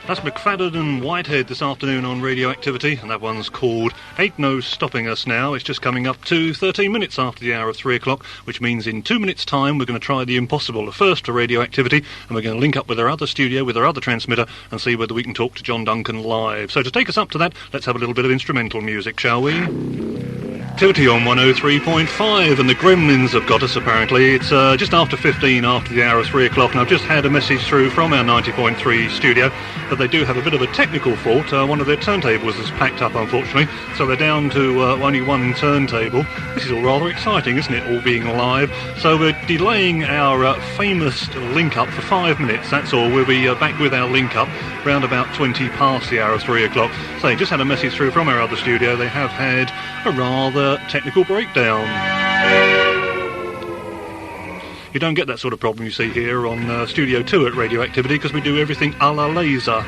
That's McFadden and Whitehead this afternoon on Radioactivity, and that one's called Ain't No Stopping Us Now. It's just coming up to 13 minutes after the hour of 3 o'clock, which means in 2 minutes' time we're going to try the impossible. First to Radioactivity, and we're going to link up with our other studio, with our other transmitter, and see whether we can talk to John Duncan live. So to take us up to that, let's have a little bit of instrumental music, shall we? Activity on 103.5, and the Gremlins have got us apparently. It's just after 15 after the hour of 3 o'clock, and I've just had a message through from our 90.3 studio that they do have a bit of a technical fault. One of their turntables is packed up, unfortunately, so they're down to only one turntable. This is all rather exciting, isn't it, all being live? So we're delaying our famous link-up for 5 minutes, that's all. We'll be back with our link-up round about 20 past the hour of 3 o'clock. So just had a message through from our other studio. They have had a rather technical breakdown. You don't get that sort of problem, you see, here on Studio 2 at Radioactivity, because we do everything a la laser.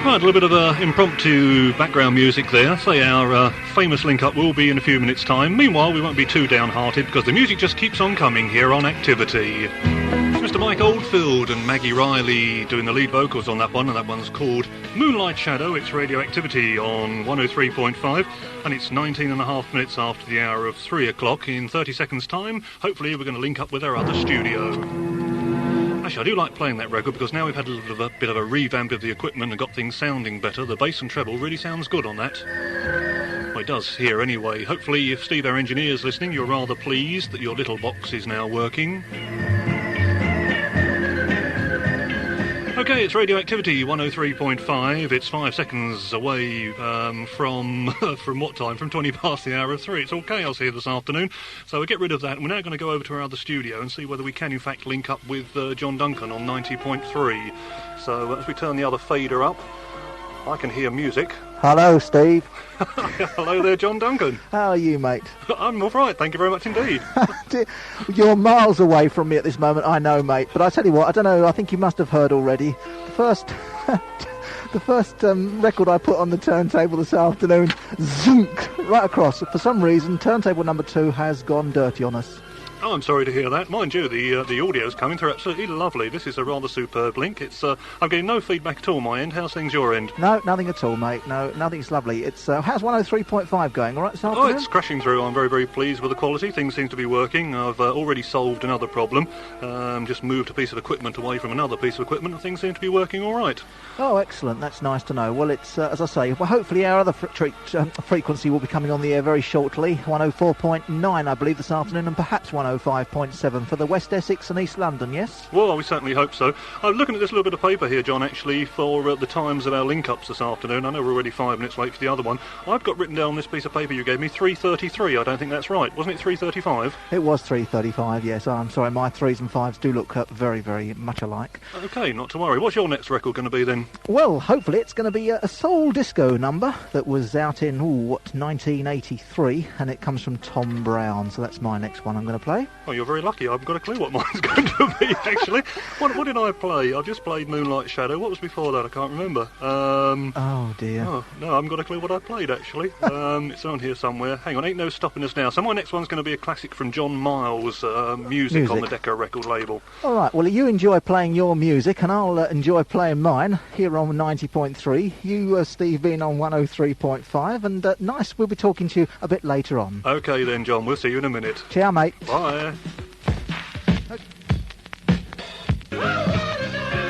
Right, a little bit of impromptu background music there. Say our famous link-up will be in a few minutes' time. Meanwhile, we won't be too downhearted, because the music just keeps on coming here on Activity. It's Mr. Mike Oldfield and Maggie Riley doing the lead vocals on that one, and that one's called Moonlight Shadow. It's Radioactivity on 103.5, and it's 19 and a half minutes after the hour of 3 o'clock. In 30 seconds' time, hopefully we're going to link up with our other studio. Actually, I do like playing that record because now we've had a bit of a revamp of the equipment and got things sounding better. The bass and treble really sounds good on that. Well, it does here anyway. Hopefully, if Steve, our engineer, is listening, you're rather pleased that your little box is now working. Okay, it's Radioactivity 103.5. It's 5 seconds away from what time? From 20 past the hour of 3. It's all chaos here this afternoon. So we'll get rid of that. And we're now going to go over to our other studio and see whether we can, in fact, link up with John Duncan on 90.3. So as we turn the other fader up, I can hear music. Hello, Steve. Hello there, John Duncan. How are you, mate? I'm all right, thank you very much indeed. You're miles away from me at this moment, I know, mate. But I tell you what, I don't know, I think you must have heard already. The first record I put on the turntable this afternoon, zunk, right across. For some reason, turntable number 2 has gone dirty on us. Oh, I'm sorry to hear that. Mind you, the audio's coming through absolutely lovely. This is a rather superb link. It's I'm getting no feedback at all my end. How's things your end? No, nothing at all, mate. No, nothing's lovely. It's how's 103.5 going? All right this afternoon? Oh, it's crashing through. I'm very, very pleased with the quality. Things seem to be working. I've already solved another problem. Just moved a piece of equipment away from another piece of equipment, and things seem to be working all right. Oh, excellent. That's nice to know. Well, it's as I say. Well, hopefully our other frequency will be coming on the air very shortly. 104.9, I believe, this afternoon, and perhaps 105.7 for the West Essex and East London, yes? Well, we certainly hope so. I'm looking at this little bit of paper here, John, actually, for the times of our link-ups this afternoon. I know we're already 5 minutes late for the other one. I've got written down on this piece of paper you gave me 3:33. I don't think that's right. Wasn't it 3:35? It was 3:35, yes. I'm sorry, my 3s and 5s do look very, very much alike. OK, not to worry. What's your next record going to be then? Well, hopefully it's going to be a soul disco number that was out in, 1983, and it comes from Tom Brown, so that's my next one I'm going to play. Oh, you're very lucky. I haven't got a clue what mine's going to be, actually. What did I play? I've just played Moonlight Shadow. What was before that? I can't remember. Oh, dear. Oh, no, I haven't got a clue what I played, actually. It's on here somewhere. Hang on, ain't no stopping us now. So my next one's going to be a classic from John Miles' music on the Decca record label. All right, well, you enjoy playing your music, and I'll enjoy playing mine here on 90.3. You, Steve, being on 103.5, and nice, we'll be talking to you a bit later on. OK then, John, we'll see you in a minute. Ciao, mate. Bye.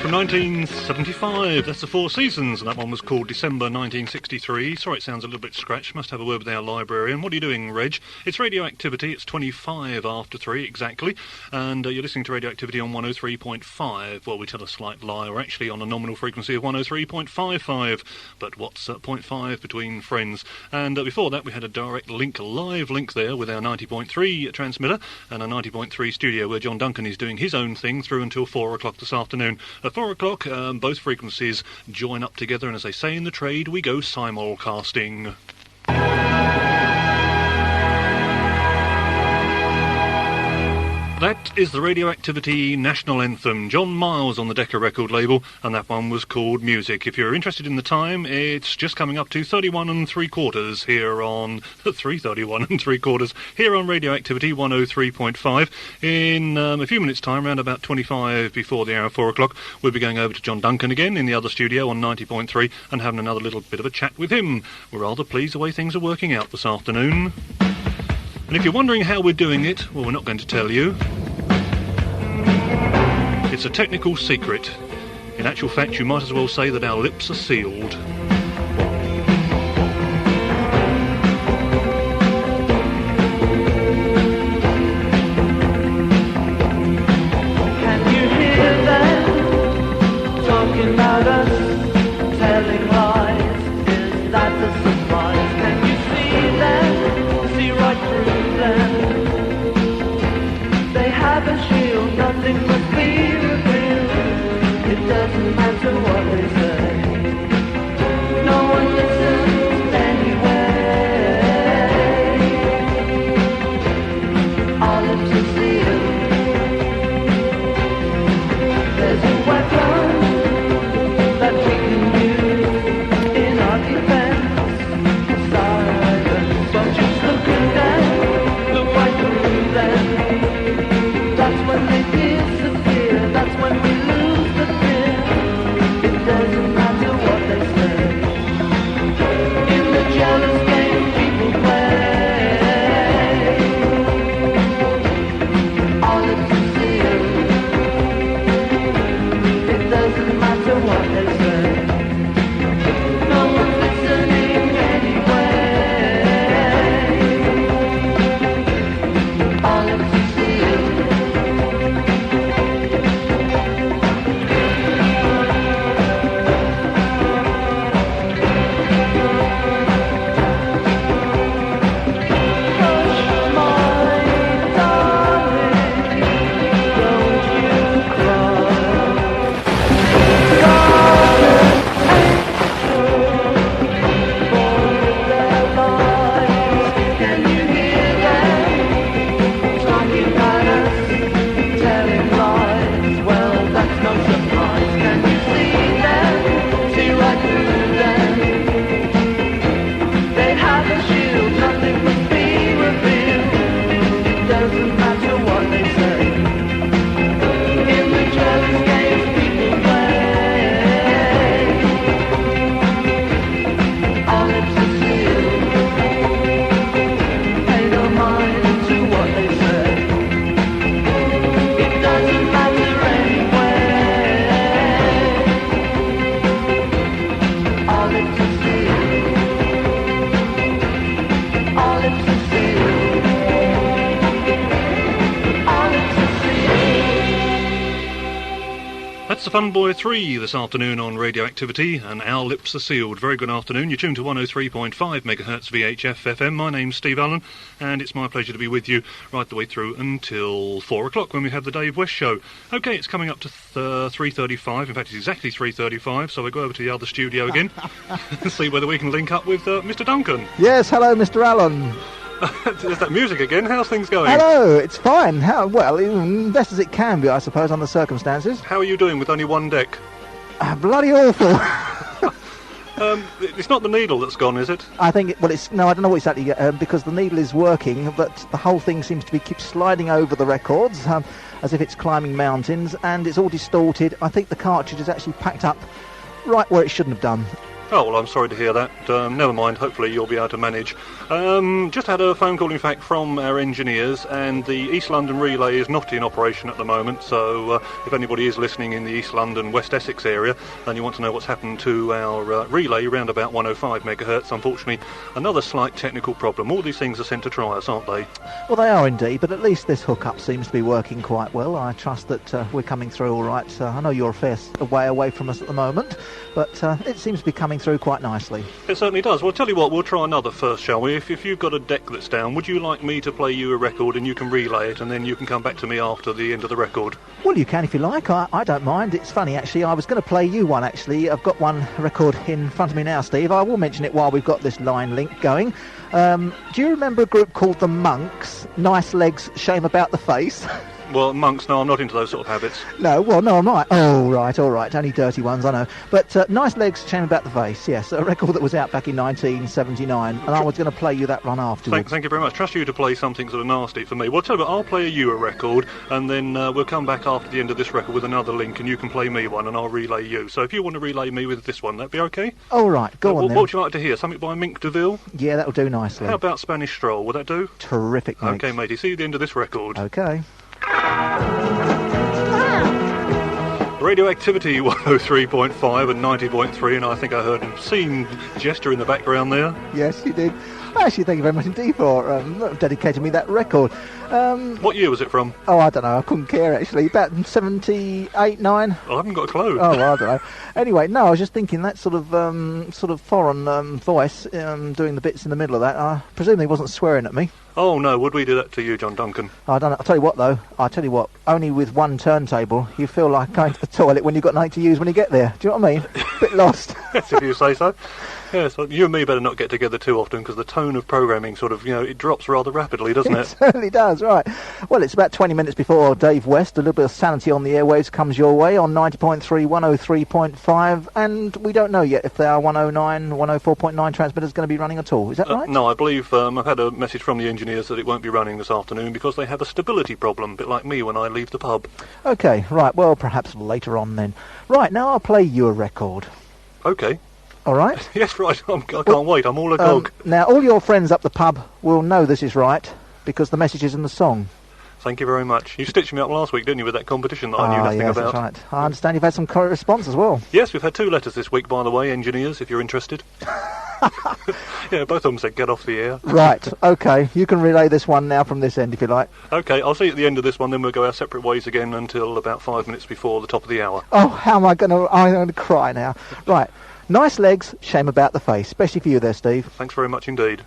From 1975, that's the Four Seasons, and that one was called December 1963. Sorry, it sounds a little bit scratched. Must have a word with our librarian. What are you doing, Reg? It's Radioactivity. It's 25 after 3 exactly, and you're listening to Radioactivity on 103.5. Well, we tell a slight lie. We're actually on a nominal frequency of 103.55, but what's 0.5 between friends? And before that, we had a direct link, a live link there with our 90.3 transmitter and a 90.3 studio where John Duncan is doing his own thing through until 4 o'clock this afternoon. At 4 o'clock, both frequencies join up together, and as they say in the trade, we go simulcasting. That is the Radioactivity National Anthem. John Miles on the Decca record label, and that one was called Music. If you're interested in the time, it's just coming up to 31 3/4 here on 3:31 3/4 here on Radioactivity 103.5. In a few minutes' time, around about 25 before the hour of 4 o'clock, we'll be going over to John Duncan again in the other studio on 90.3 and having another little bit of a chat with him. We're rather pleased the way things are working out this afternoon. And if you're wondering how we're doing it, well, we're not going to tell you. It's a technical secret. In actual fact, you might as well say that our lips are sealed. Can you hear them talking about us, telling lies? Is that a surprise? Can you see them, see right through them? They have a shield, nothing must be revealed. It doesn't matter what they say. No one listens anyway. Our lips are sealed. There's a weapon that we can use in our defense. Silence, but just look at them, look right through them. That's when they disappear, that's when we lose the fear. It doesn't matter what they say. In the jealous game people play, our lips are sealed. It doesn't matter what they say. No one's listening anyway. Our lips are sealed. Hush, my darling, don't you cry. Guardian angel, born with their lies. Can you hear them talking about us, telling lies? Well, that's no surprise. Can you see them, see right through them? They have a shield, nothing must be revealed. It doesn't matter what they say. In the jealous games people play, our lips are sealed. Pay no mind to what they say. It doesn't matter anyway. Our lips are sealed. Our lips are sealed. Our lips are sealed. That's the Fun Boy 3 this afternoon on Radioactivity, and our lips are sealed. Very good afternoon. You're tuned to 103.5 megahertz VHF FM. My name's Steve Allen, and it's my pleasure to be with you right the way through until 4 o'clock when we have the Dave West Show. OK, it's coming up to 3:35. In fact, it's exactly 3:35, so we'll go over to the other studio again and see whether we can link up with Mr. Duncan. Yes, hello, Mr. Allen. There's that music again. How's things going? Hello, it's fine. How well, best as it can be, I suppose, under the circumstances. How are you doing with only one deck? Bloody awful. It's not the needle that's gone, is it? I think, I don't know what exactly, because the needle is working, but the whole thing seems to keep sliding over the records, as if it's climbing mountains, and it's all distorted. I think the cartridge is actually packed up right where it shouldn't have done. Oh, well, I'm sorry to hear that. Never mind, hopefully you'll be able to manage. Just had a phone call, in fact, from our engineers, and the East London relay is not in operation at the moment, so if anybody is listening in the East London, West Essex area, and you want to know what's happened to our relay around about 105 megahertz, unfortunately, another slight technical problem. All these things are sent to try us, aren't they? Well, they are indeed, but at least this hookup seems to be working quite well. I trust that we're coming through all right. I know you're a fair way away from us at the moment, but it seems to be coming through quite nicely. It certainly does. Well, tell you what, we'll try another first, shall we? If you've got a deck that's down, would you like me to play you a record and you can relay it, and then you can come back to me after the end of the record? Well, you can if you like. I don't mind. It's funny, actually. I was going to play you one, actually. I've got one record in front of me now, Steve. I will mention it while we've got this line link going. Do you remember a group called The Monks? Nice legs, shame about the face? Well, monks, no, I'm not into those sort of habits. No, well, no, I'm right. Oh, right, all right. Only dirty ones, I know. But Nice Legs, Shame About the Face, yes. A record that was out back in 1979, and I was going to play you that run afterwards. Thank you very much. Trust you to play something sort of nasty for me. Well, tell you what, I'll play you a record, and then we'll come back after the end of this record with another link, and you can play me one, and I'll relay you. So if you want to relay me with this one, that'd be okay? All right, go on then. What would you like to hear? Something by Mink DeVille? Yeah, that'll do nicely. How about Spanish Stroll? Would that do? Terrific, mate. Okay, matey. See you at the end of this record. Okay. Radioactivity 103.5 and 90.3, and I think I heard an obscene gesture in the background there. Yes, you did. Actually, thank you very much indeed for dedicating me that record. What year was it from? Oh, I don't know. I couldn't care, actually. About 78, 9? I haven't got a clue. Oh, well, I don't know. Anyway, no, I was just thinking that sort of foreign voice doing the bits in the middle of that. I presume he wasn't swearing at me. Oh, no. Would we do that to you, John Duncan? I don't know. I'll tell you what, though. Only with one turntable, you feel like going to the toilet when you've got nothing to use when you get there. Do you know what I mean? A bit lost. Yes, if you say so. Yes, well, you and me better not get together too often, because the tone of programming sort of, it drops rather rapidly, doesn't it? It certainly does, right. Well, it's about 20 minutes before Dave West. A little bit of sanity on the airwaves comes your way on 90.3, 103.5, and we don't know yet if our 109, 104.9 transmitter's going to be running at all. Is that right? No, I believe I've had a message from the engineers that it won't be running this afternoon because they have a stability problem, a bit like me when I leave the pub. Okay, right. Well, perhaps later on then. Right, now I'll play you a record. Okay. All right? Yes, right. I can't wait. I'm all agog. Now, all your friends up the pub will know this is right because the message is in the song. Thank you very much. You stitched me up last week, didn't you, with that competition that I knew nothing yes, about? That's right. I understand you've had some correspondence as well. Yes, we've had 2 letters this week, by the way, engineers, if you're interested. Yeah, both of them said get off the air. Right, okay. You can relay this one now from this end, if you like. Okay, I'll see you at the end of this one, then we'll go our separate ways again until about 5 minutes before the top of the hour. Oh, how am I going to... I'm going to cry now. Right. Nice Legs, Shame About the Face. Especially for you there, Steve. Thanks very much indeed.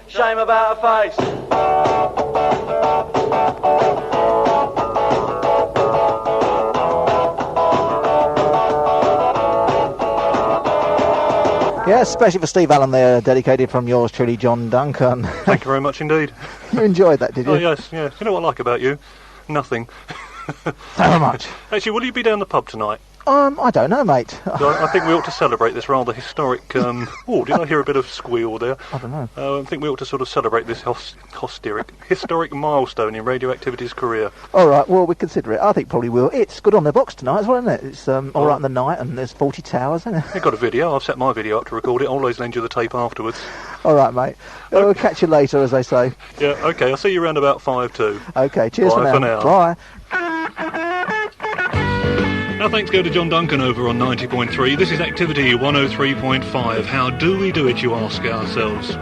Shame about her face. Yes, especially for Steve Allen there, dedicated from yours truly, John Duncan. Thank you very much indeed. You enjoyed that, did you? Oh, yes, yeah. You know what I like about you? Nothing. So much. Actually, will you be down the pub tonight? I don't know, mate. I think we ought to celebrate this rather historic... oh, did I hear a bit of squeal there? I don't know. I think we ought to sort of celebrate this historic milestone in Radioactivity's career. All right, well, we consider it. I think probably will. It's good on the box tonight as well, isn't it? It's all right in the night, and there's 40 towers, isn't it? They've got a video. I've set my video up to record it. I'll always lend you the tape afterwards. All right, mate. Okay. We'll catch you later, as they say. Yeah, okay. I'll see you around about 5 too. Okay, cheers Bye for now. Bye. Bye. Our thanks go to John Duncan over on 90.3. This is Activity 103.5. How do we do it, you ask ourselves?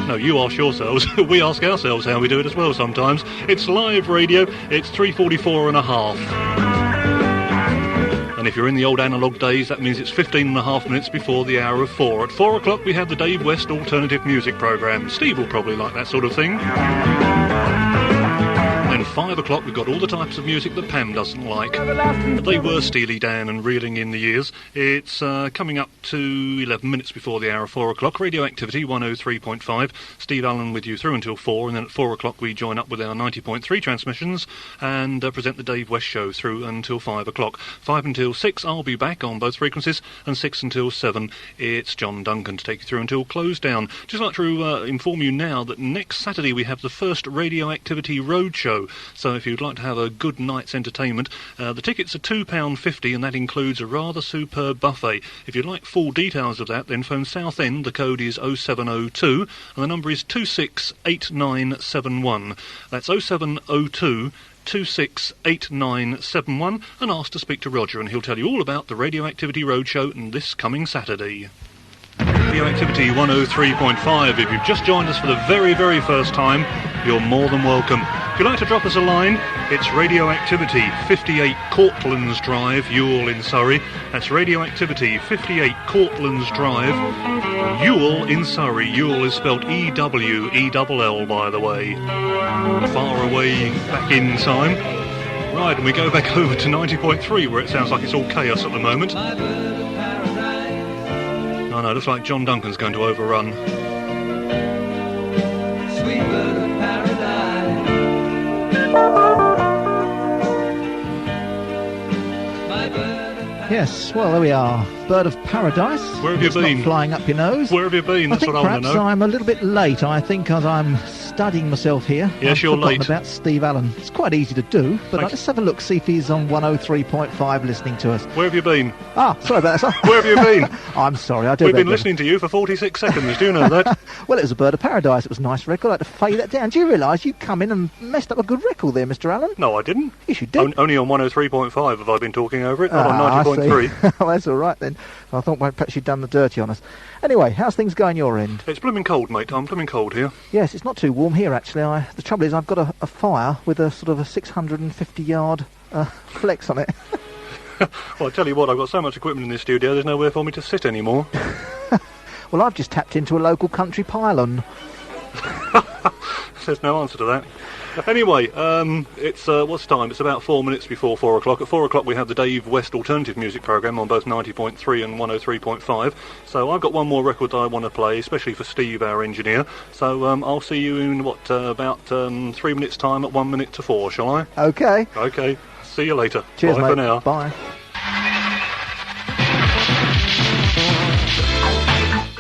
No, you ask yourselves. We ask ourselves how we do it as well sometimes. It's live radio. It's 3:44 and a half. And if you're in the old analogue days, that means it's 15 and a half minutes before the hour of 4. At 4 o'clock, we have the Dave West Alternative Music Programme. Steve will probably like that sort of thing. Then 5 o'clock, we've got all the types of music that Pam doesn't like. They were Steely Dan and reeling in the years. It's coming up to 11 minutes before the hour of 4 o'clock. Radioactivity 103.5. Steve Allen with you through until 4, and then at 4 o'clock we join up with our 90.3 transmissions and present the Dave West Show through until 5 o'clock. 5 until 6, I'll be back on both frequencies, and 6 until 7, it's John Duncan to take you through until close down. Just like to inform you now that next Saturday we have the first Radioactivity Roadshow. So if you'd like to have a good night's entertainment, the tickets are £2.50, and that includes a rather superb buffet. If you'd like full details of that, then phone Southend. The code is 0702, and the number is 268971. That's 0702 268971, and ask to speak to Roger, and he'll tell you all about the Radioactivity Roadshow and this coming Saturday. Radioactivity 103.5. If you've just joined us for the very, very first time, you're more than welcome. If you'd like to drop us a line, it's Radioactivity, 58 Cortlands Drive, Ewell in Surrey. That's Radioactivity, 58 Cortlands Drive, Ewell in Surrey. Ewell is spelled E-W-E-L-L, by the way. Far away back in time. Right, and we go back over to 90.3, where it sounds like it's all chaos at the moment. Oh no, looks like John Duncan's going to overrun. Sweet bird of paradise. My bird of paradise. Yes, well, there we are. Bird of Paradise. Where have you It's been? Not flying up your nose. Where have you been? I That's think what I want perhaps to know. I'm a little bit late. I think as I'm studying myself here. Yes, I've you're forgotten late. about Steve Allen. It's quite easy to do, but Thanks. let's have a look, see if he's on 103.5 listening to us. Where have you been? Ah, sorry about that, sir. Where have you been? I'm sorry, I do. We've beg been your- listening to you for 46 seconds, do you know that? Well, it was a Bird of Paradise. It was a nice record. I had to fade that down. Do you realise you come in and messed up a good record there, Mr. Allen? No, I didn't. Yes, you did. Only on 103.5 have I been talking over it, not on I 90.3. see. Oh, that's all right then. I thought well, perhaps you'd done the dirty on us. Anyway, how's things going your end? It's blooming cold, mate. I'm blooming cold here. Yes, it's not too warm here actually. The trouble is I've got a fire with a sort of a 650-yard flex on it. Well, I tell you what, I've got so much equipment in this studio, there's nowhere for me to sit anymore. Well, I've just tapped into a local country pylon. There's no answer to that. Anyway, it's what's time? It's about 4 minutes before 4 o'clock. At 4 o'clock we have the Dave West alternative music programme on both 90.3 and 103.5. So I've got one more record that I want to play, especially for Steve, our engineer. So I'll see you in about 3 minutes' time at 1 minute to 4, shall I? Okay. Okay. See you later. Cheers, Bye mate. for now. Bye.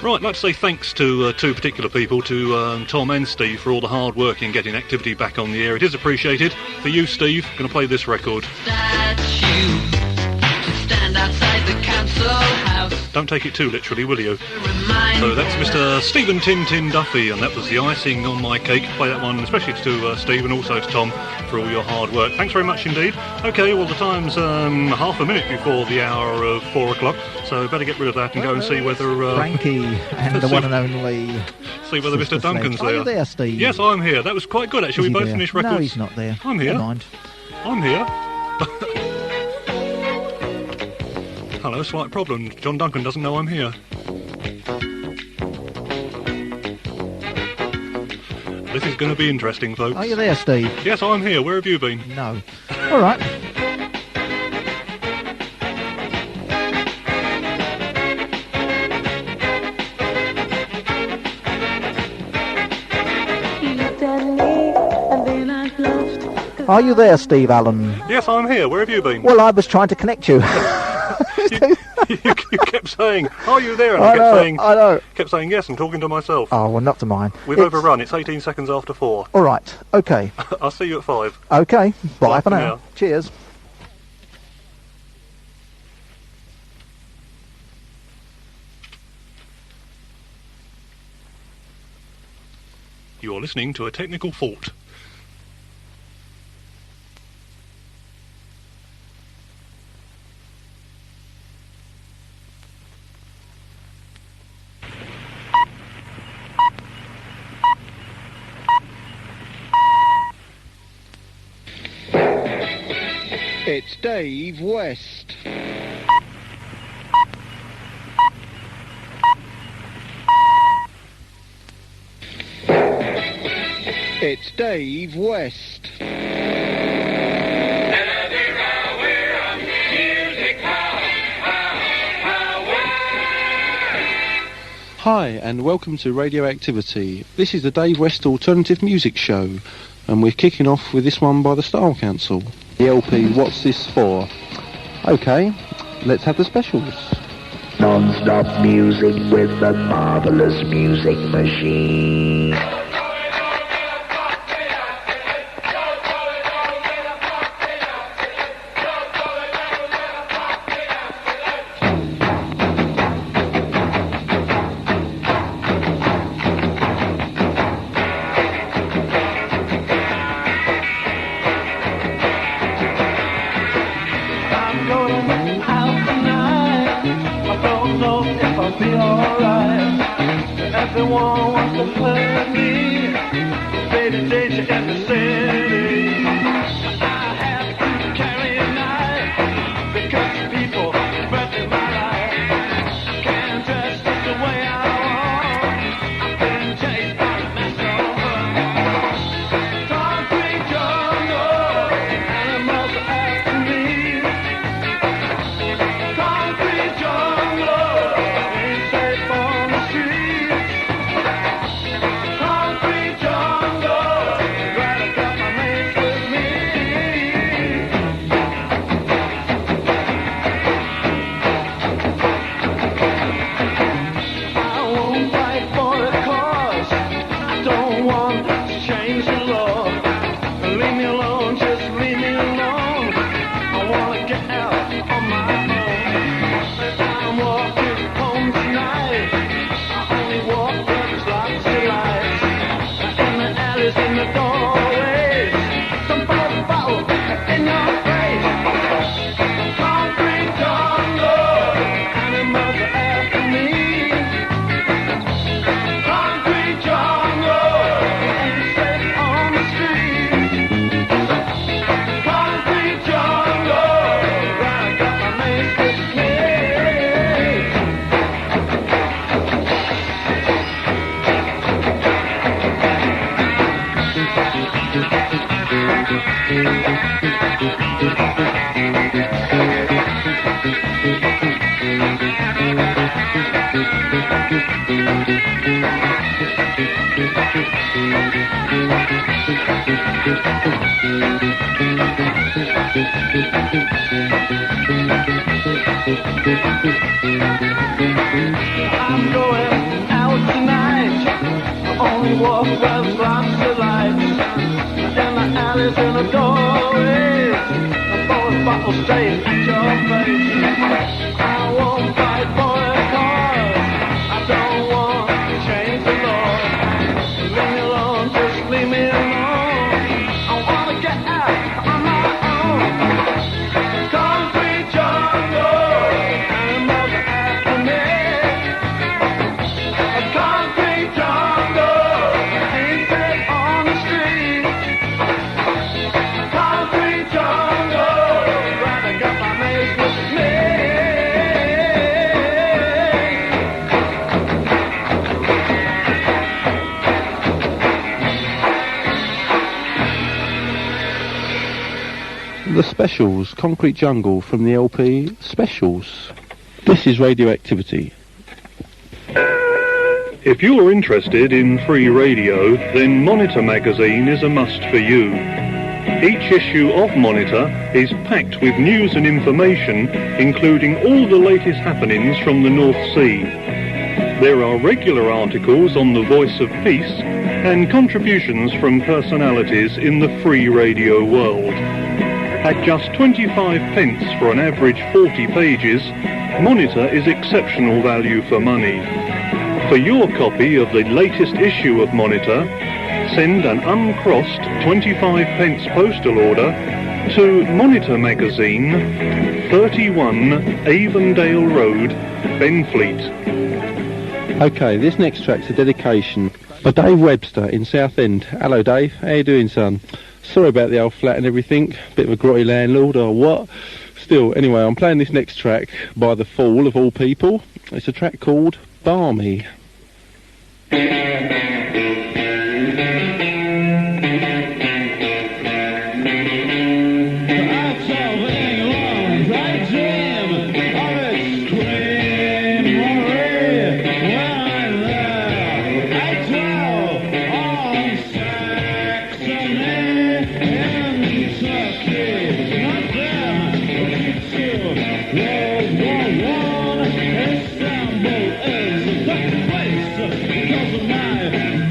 Right, I'd like to say thanks to two particular people, to Tom and Steve, for all the hard work in getting activity back on the air. It is appreciated. For you, Steve, going to play this record. Statue to stand outside the council house. Don't take it too literally, will you? Remind So that's Mr. Stephen Tintin Duffy, and that was the icing on my cake. Play that one especially to Steve and also to Tom for all your hard work. Thanks very much indeed. Okay, well the time's half a minute before the hour of 4 o'clock, so better get rid of that and go and see whether... Frankie and the one and only... See whether Mr. Sister Duncan's Sledge. Are there. you there, Steve? Yes, I'm here. That was quite good actually. Is We he both there? finished records. No, he's not there. I'm here. Never mind. I'm here. Hello, slight problem. John Duncan doesn't know I'm here. This is going to be interesting, folks. Are you there, Steve? Yes, I'm here. Where have you been? No. All right. Are you there, Steve Allen? Yes, I'm here. Where have you been? Well, I was trying to connect you. you kept saying, "Are you there?" And I I know. kept saying yes. I'm talking to myself. Oh, well, not to mine. We've It's- overrun. It's 18 seconds after 4. All right. Okay. I'll see you at 5. Okay. Bye, Bye for for now. now. Cheers. You're listening to a technical fault. It's Dave West. It's Dave West. Hi, and welcome to Radioactivity. This is the Dave West Alternative Music Show, and we're kicking off with this one by the Style Council. The LP, What's This For? Okay, let's have the specials. Non-stop music with the marvelous music machine. I'm going out tonight. I don't know if I'll be alright. Everyone wants to hurt me. Baby, danger in the city. I'm going out tonight. I only walk where the lamps are light. In the alleys and the doorways, I throw a bottle straight at your face. I won't fight for a cause. I don't want to change the law. Leave me alone, just leave me alone. I wanna get out on my own. Concrete jungle, animals are after me. A concrete jungle, painted on the street. Concrete jungle, glad I got my mates with me. The Specials, Concrete Jungle from the LP Specials. This is Radioactivity. If you're interested in free radio, then Monitor magazine is a must for you. Each issue of Monitor is packed with news and information, including all the latest happenings from the North Sea. There are regular articles on the voice of peace and contributions from personalities in the free radio world. At just 25 pence for an average 40 pages, Monitor is exceptional value for money. For your copy of the latest issue of Monitor, send an uncrossed 25 pence postal order to Monitor Magazine, 31 Avondale Road, Benfleet. Okay, this next track's a dedication by Dave Webster in Southend. Hello Dave, how you doing son? Sorry about the old flat and everything, bit of a grotty landlord or what. Still, anyway, I'm playing this next track by The Fall of all people. It's a track called Balmy. Istanbul is the place because of my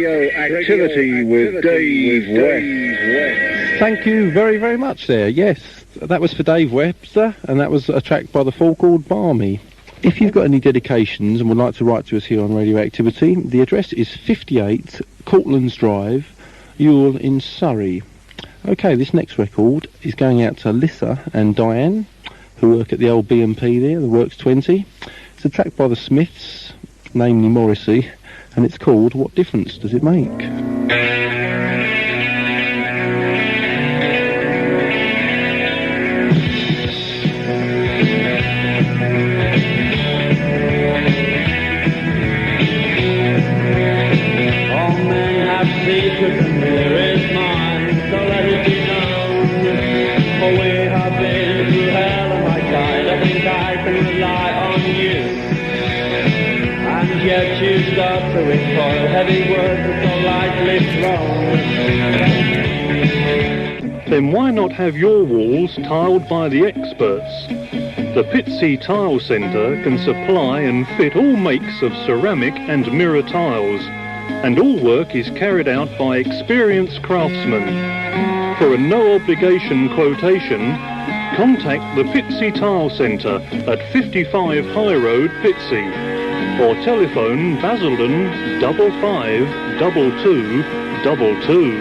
Radio Activity with Dave West. Thank you very, very much there. Yes, that was for Dave Webster, and that was a track by the Fall called Barmy. If you've got any dedications and would like to write to us here on Radio Activity, the address is 58 Cortlands Drive, Ewell in Surrey. OK, this next record is going out to Lissa and Diane, who work at the old B&P there, the Works 20. It's a track by the Smiths, namely Morrissey, and it's called What Difference Does It Make? Secrets and here is mine, so let it be known. For we have been through hell and I died. I think I can rely on you. And yet you start to recoil, heavy words are so lightly thrown. Then why not have your walls tiled by the experts? The Pitsea Tile Centre can supply and fit all makes of ceramic and mirror tiles, and all work is carried out by experienced craftsmen. For a no-obligation quotation, contact the Pitsea Tile Centre at 55 High Road, Pitsea, or telephone Basildon 552222.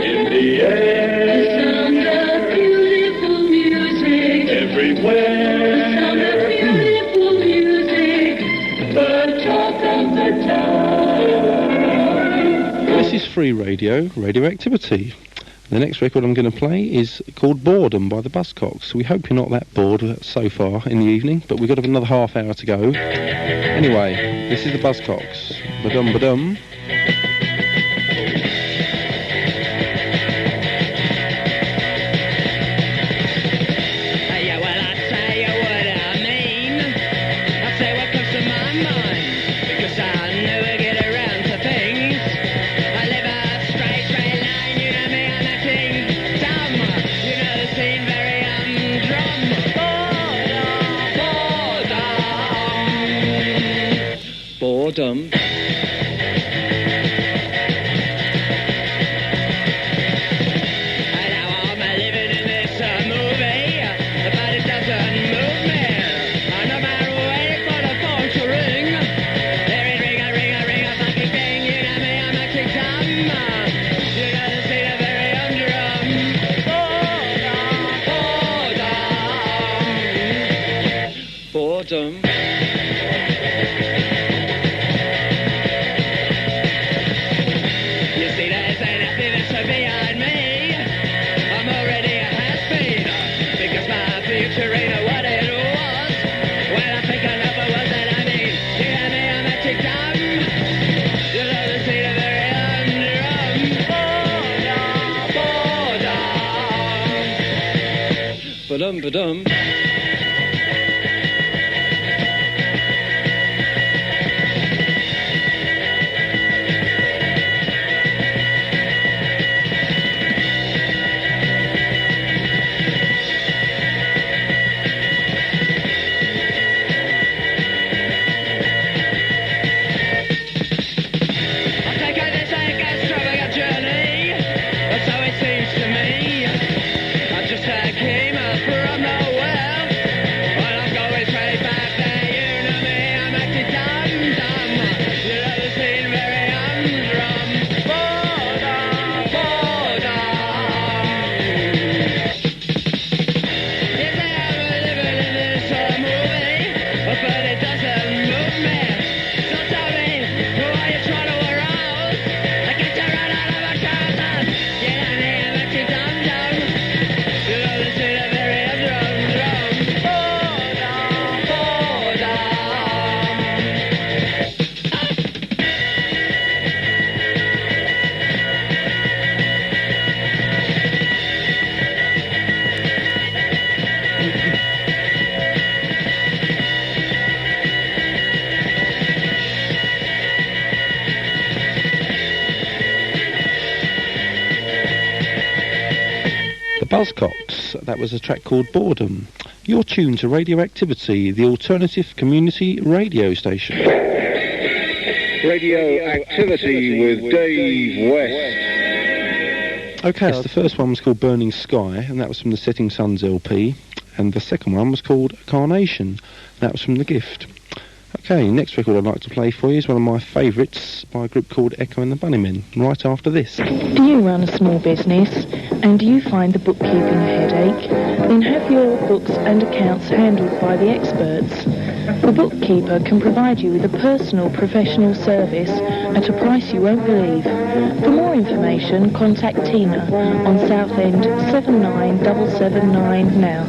In the air, the sound of beautiful music. Everywhere, the sound of beautiful music. The talk of the town. This is free radio, radioactivity. The next record I'm going to play is called Boredom by the Buzzcocks. We hope you're not that bored so far in the evening, but we've got another half hour to go. Anyway, this is the Buzzcocks. Ba-dum ba-dum. Boredom. Boredom. Ba-dum ba-dum. Buzzcocks. That was a track called Boredom. You're tuned to Radioactivity, the alternative community radio station. Radioactivity with Dave West. Okay, yes, the first one was called Burning Sky, and that was from the Setting Suns LP, and the second one was called Carnation, that was from The Gift. Okay, next record I'd like to play for you is one of my favourites by a group called Echo and the Bunnymen, right after this. Do you run a small business and do you find the bookkeeping a headache? Then have your books and accounts handled by the experts. The bookkeeper can provide you with a personal professional service at a price you won't believe. For more information, contact Tina on Southend 79779 now.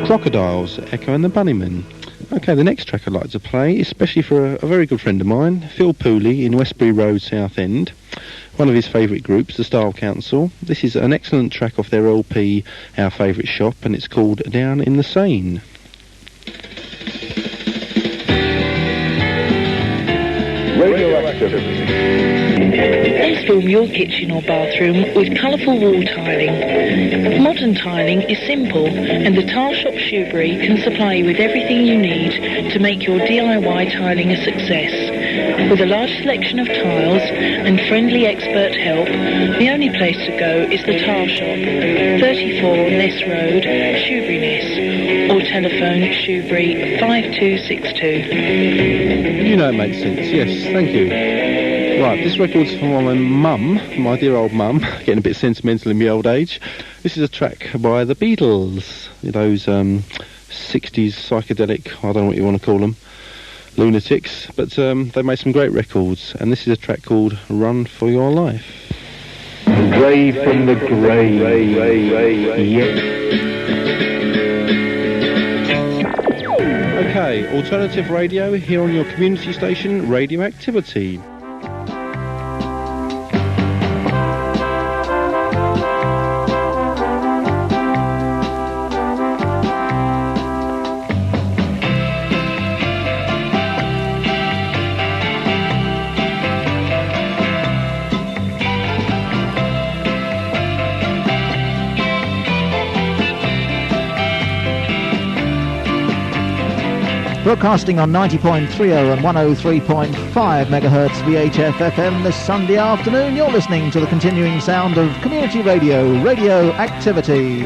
Crocodiles, Echo and the Bunnymen. Okay, the next track I'd like to play, especially for a very good friend of mine, Phil Pooley in Westbury Road, Southend. One of his favourite groups, the Style Council. This is an excellent track off their LP, Our Favourite Shop, and it's called Down in the Seine. Radioactivity. Let's form your kitchen or bathroom with colourful wall tiling. Modern tiling is simple, and the Tile Shop Shoebury can supply you with everything you need to make your DIY tiling a success. With a large selection of tiles and friendly expert help, the only place to go is the Tile Shop, 34 Ness Road, Shoebury Ness, or telephone Shoebury 5262. You know it makes sense, yes, thank you. Right, this record's from my mum, my dear old mum, getting a bit sentimental in my old age. This is a track by the Beatles, those 60s psychedelic, I don't know what you want to call them, lunatics, but they made some great records, and this is a track called Run for Your Life. Grave from the grave, yes. Okay, alternative radio here on your community station, Radioactivity. Broadcasting on 90.30 and 103.5 MHz VHF FM this Sunday afternoon, you're listening to the continuing sound of community radio, Radio Activity.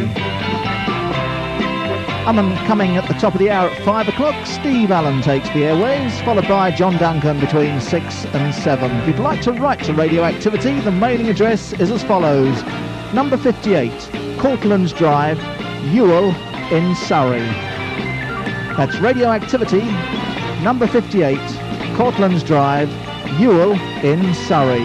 Coming at the top of the hour at 5 o'clock, Steve Allen takes the airwaves, followed by John Duncan between 6 and 7. If you'd like to write to Radio Activity, the mailing address is as follows. Number 58, Cortlands Drive, Ewell in Surrey. That's Radio Activity, number 58, Cortlands Drive, Ewell in Surrey.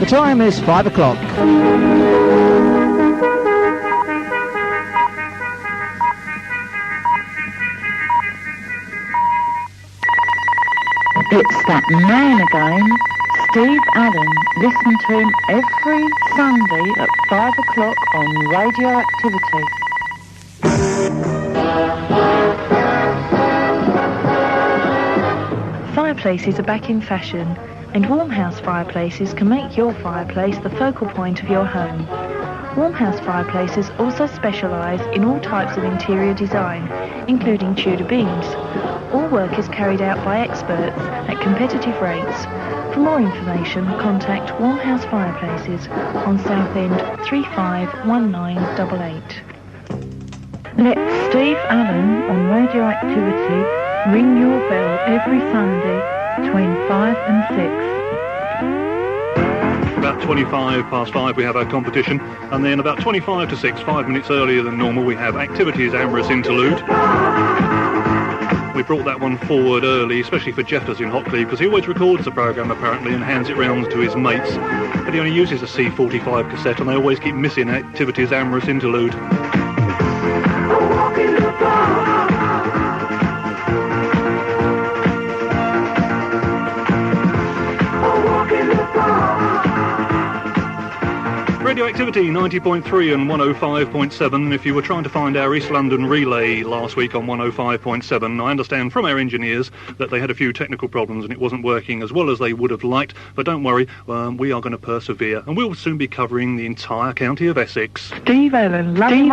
The time is 5 o'clock. It's that man again, Steve Allen. Listen to him every Sunday at 5 o'clock on Radio Activity. Fireplaces are back in fashion, and Warmhouse fireplaces can make your fireplace the focal point of your home. Warmhouse fireplaces also specialise in all types of interior design, including Tudor beams. All work is carried out by experts at competitive rates. For more information, contact Warmhouse Fireplaces on Southend 351988. Let Steve Allen on Radio Activity ring your bell every Sunday between 5 and 6. About 25 past 5 we have our competition, and then about 25 to 6, 5 minutes earlier than normal, we have Activities Amorous Interlude. We brought that one forward early, especially for Jeff does in Hockley, because he always records the programme apparently and hands it round to his mates, but he only uses a C45 cassette and they always keep missing Activities Amorous Interlude. Radio Activity 90.3 and 105.7. If you were trying to find our East London relay last week on 105.7, I understand from our engineers that they had a few technical problems and it wasn't working as well as they would have liked, but don't worry, we are going to persevere and we'll soon be covering the entire county of Essex. Steve Allen, lovey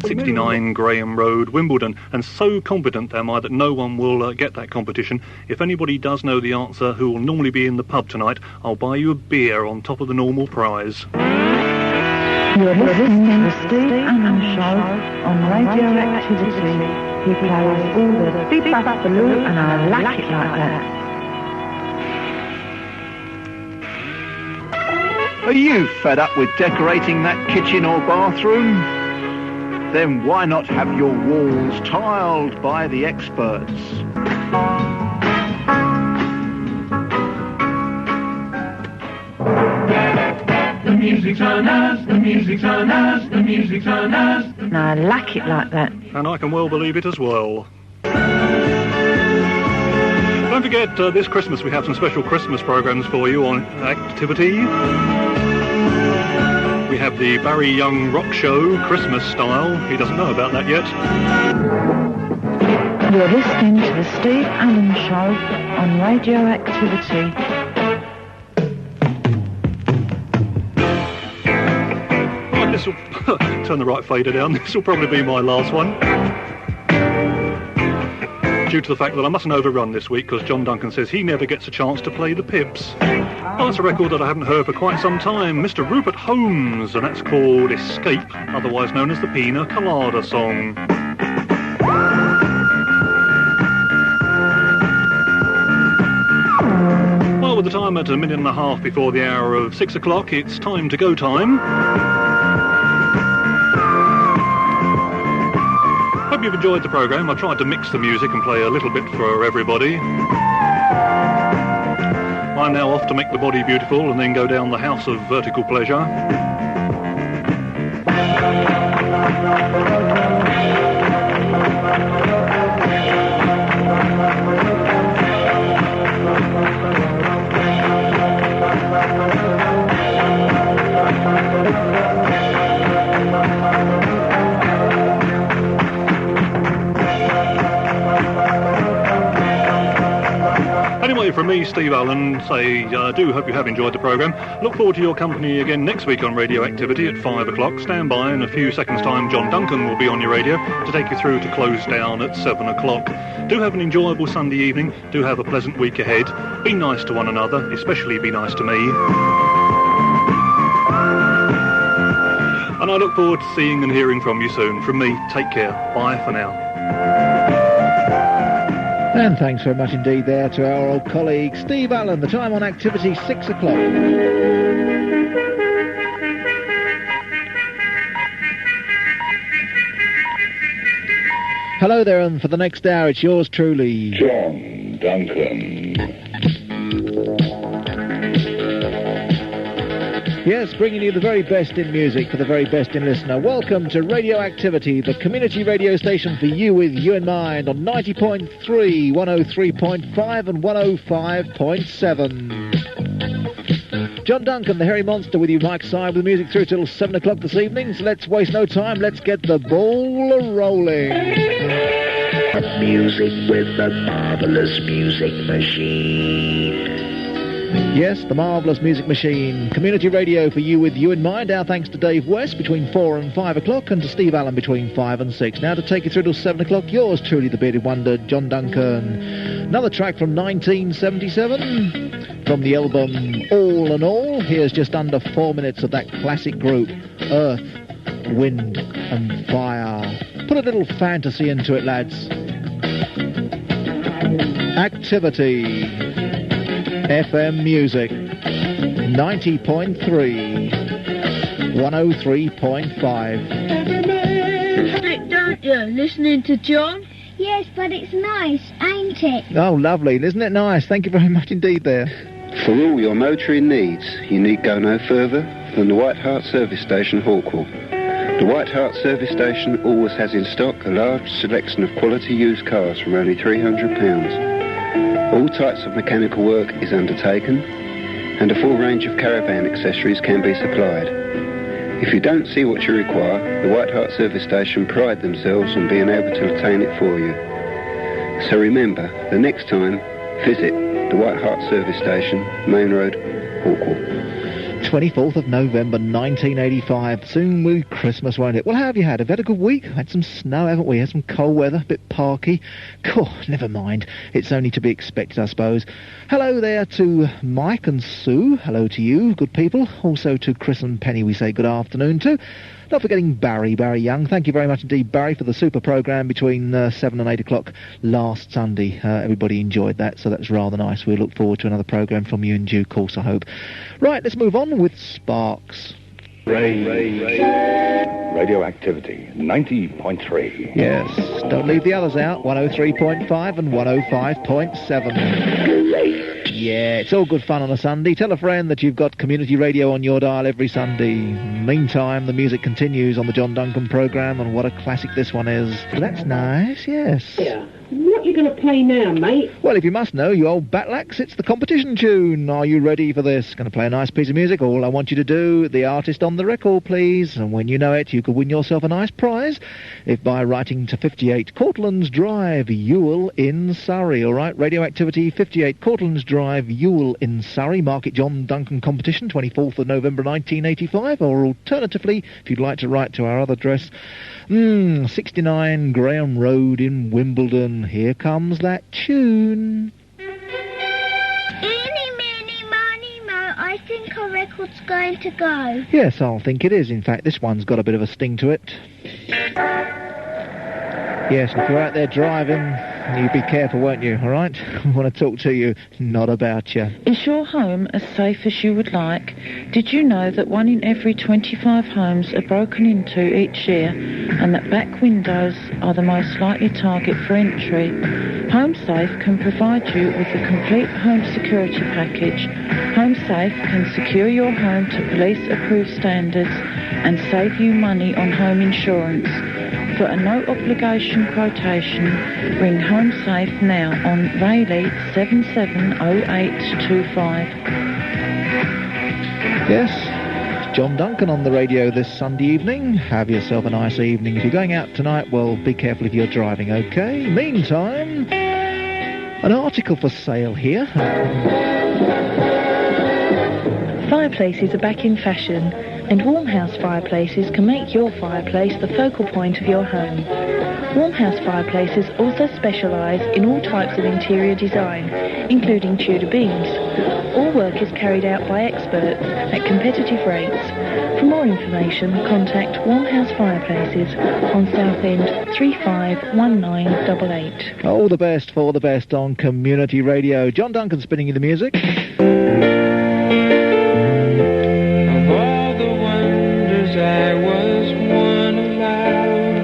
69 Graham Road, Wimbledon, and so confident am I that no one will get that competition. If anybody does know the answer who will normally be in the pub tonight, I'll buy you a beer on top of the normal prize. You're listening to the Steve Allen Show on Radio Activity. He plays all the big buffalo and I like it like that. Are you fed up with decorating that kitchen or bathroom? Then why not have your walls tiled by the experts? The music's on us, the music's on us, the music's on us. And I like it like that. And I can well believe it as well. Don't forget, this Christmas we have some special Christmas programmes for you on Activity. We have the Barry Young Rock Show, Christmas style. He doesn't know about that yet. You're listening to the Steve Allen Show on Radio Activity. Right, this will turn the right fader down. This will probably be my last one. Due to the fact that I mustn't overrun this week because John Duncan says he never gets a chance to play the Pips. Oh, that's a record that I haven't heard for quite some time. Mr. Rupert Holmes, and that's called Escape, otherwise known as the Pina Colada song. Well, with the time at a minute and a half before the hour of 6 o'clock, it's time to go time. Hope you've enjoyed the programme. I tried to mix the music and play a little bit for everybody. I'm now off to make the body beautiful and then go down the house of vertical pleasure. from me, Steve Allen, say I do hope you have enjoyed the programme. Look forward to your company again next week on Radioactivity at 5 o'clock. Stand by, in a few seconds' time John Duncan will be on your radio to take you through to close down at 7 o'clock. Do have an enjoyable Sunday evening. Do have a pleasant week ahead. Be nice to one another, especially be nice to me. And I look forward to seeing and hearing from you soon. From me, take care. Bye for now. And thanks very much indeed there to our old colleague Steve Allen. The time on activity, 6 o'clock. Hello there, and for the next hour it's yours truly, John Duncan. Yes, bringing you the very best in music for the very best in listener. Welcome to Radioactivity, the community radio station for you with you in mind on 90.3, 103.5 and 105.7. John Duncan, the hairy monster, with you, Mike Side, with music through till 7 o'clock this evening. So let's waste no time, let's get the ball rolling. Music with the marvellous music machine. Yes, the marvellous music machine. Community radio for you with you in mind. Our thanks to Dave West between 4 and 5 o'clock, and to Steve Allen between 5 and 6. Now to take you through till 7 o'clock, yours truly, the bearded wonder, John Duncan. Another track from 1977 from the album All in All. Here's just under 4 minutes of that classic group, Earth, Wind and Fire. Put a little fantasy into it, lads. Activity. FM Music, 90.3, 103.5. Sick, don't you, listening to John? Yes, but it's nice, ain't it? Oh, lovely. Isn't it nice? Thank you very much indeed there. For all your motoring needs, you need go no further than the White Hart Service Station, Hawkwell. The White Hart Service Station always has in stock a large selection of quality used cars from only £300. All types of mechanical work is undertaken, and a full range of caravan accessories can be supplied. If you don't see what you require, the White Hart Service Station pride themselves on being able to obtain it for you. So remember, the next time, visit the White Hart Service Station, Main Road, Hawkwell. 24th of November 1985. Soon will be Christmas, won't it? Well, how have you had? Have you had a good week? Had some snow, haven't we? Had some cold weather, a bit parky. Cool, never mind. It's only to be expected, I suppose. Hello there to Mike and Sue. Hello to you, good people. Also to Chris and Penny, we say good afternoon to. Not forgetting Barry Young. Thank you very much indeed, Barry, for the super programme between 7 and 8 o'clock last Sunday. Everybody enjoyed that, so that's rather nice. We'll look forward to another programme from you in due course, I hope. Right, let's move on with Sparks. Radioactivity, 90.3. Yes, don't leave the others out. 103.5 and 105.7. Great. Yeah, it's all good fun on a Sunday. Tell a friend that you've got community radio on your dial every Sunday. Meantime, the music continues on the John Duncan programme, and what a classic this one is. That's nice, yes. Yeah. What are you going to play now, mate? Well, if you must know, you old batlax, it's the competition tune. Are you ready for this? Going to play a nice piece of music. All I want you to do, the artist on the record, please. And when you know it, you could win yourself a nice prize if by writing to 58 Cortlands Drive, Ewell in Surrey. All right, Radioactivity, 58 Cortlands Drive, Ewell in Surrey. Mark it John Duncan Competition, 24th of November 1985. Or alternatively, if you'd like to write to our other address, 69 Graham Road in Wimbledon. Here comes that tune. Eeny, meeny, miny, mo, I think our record's going to go. Yes, I think it is. In fact, this one's got a bit of a sting to it. Yes, if you're out there driving, you be careful, won't you, all right? I want to talk to you, not about you. Is your home as safe as you would like? Did you know that 1 in every 25 homes are broken into each year, and that back windows are the most likely target for entry? HomeSafe can provide you with a complete home security package. HomeSafe can secure your home to police-approved standards and save you money on home insurance. For a no-obligation quotation, ring HomeSafe now on Rayleigh 770825. Yes, John Duncan on the radio this Sunday evening. Have yourself a nice evening. If you're going out tonight, well, be careful if you're driving, OK? Meantime, An article for sale here. Fireplaces are back in fashion, and Warmhouse fireplaces can make your fireplace the focal point of your home. Warmhouse fireplaces also specialise in all types of interior design, including Tudor beams. All work is carried out by experts at competitive rates. For more information, contact Warmhouse Fireplaces on Southend 351988. All the best for the best on Community Radio. John Duncan spinning you the music. Of all the wonders I was one allowed,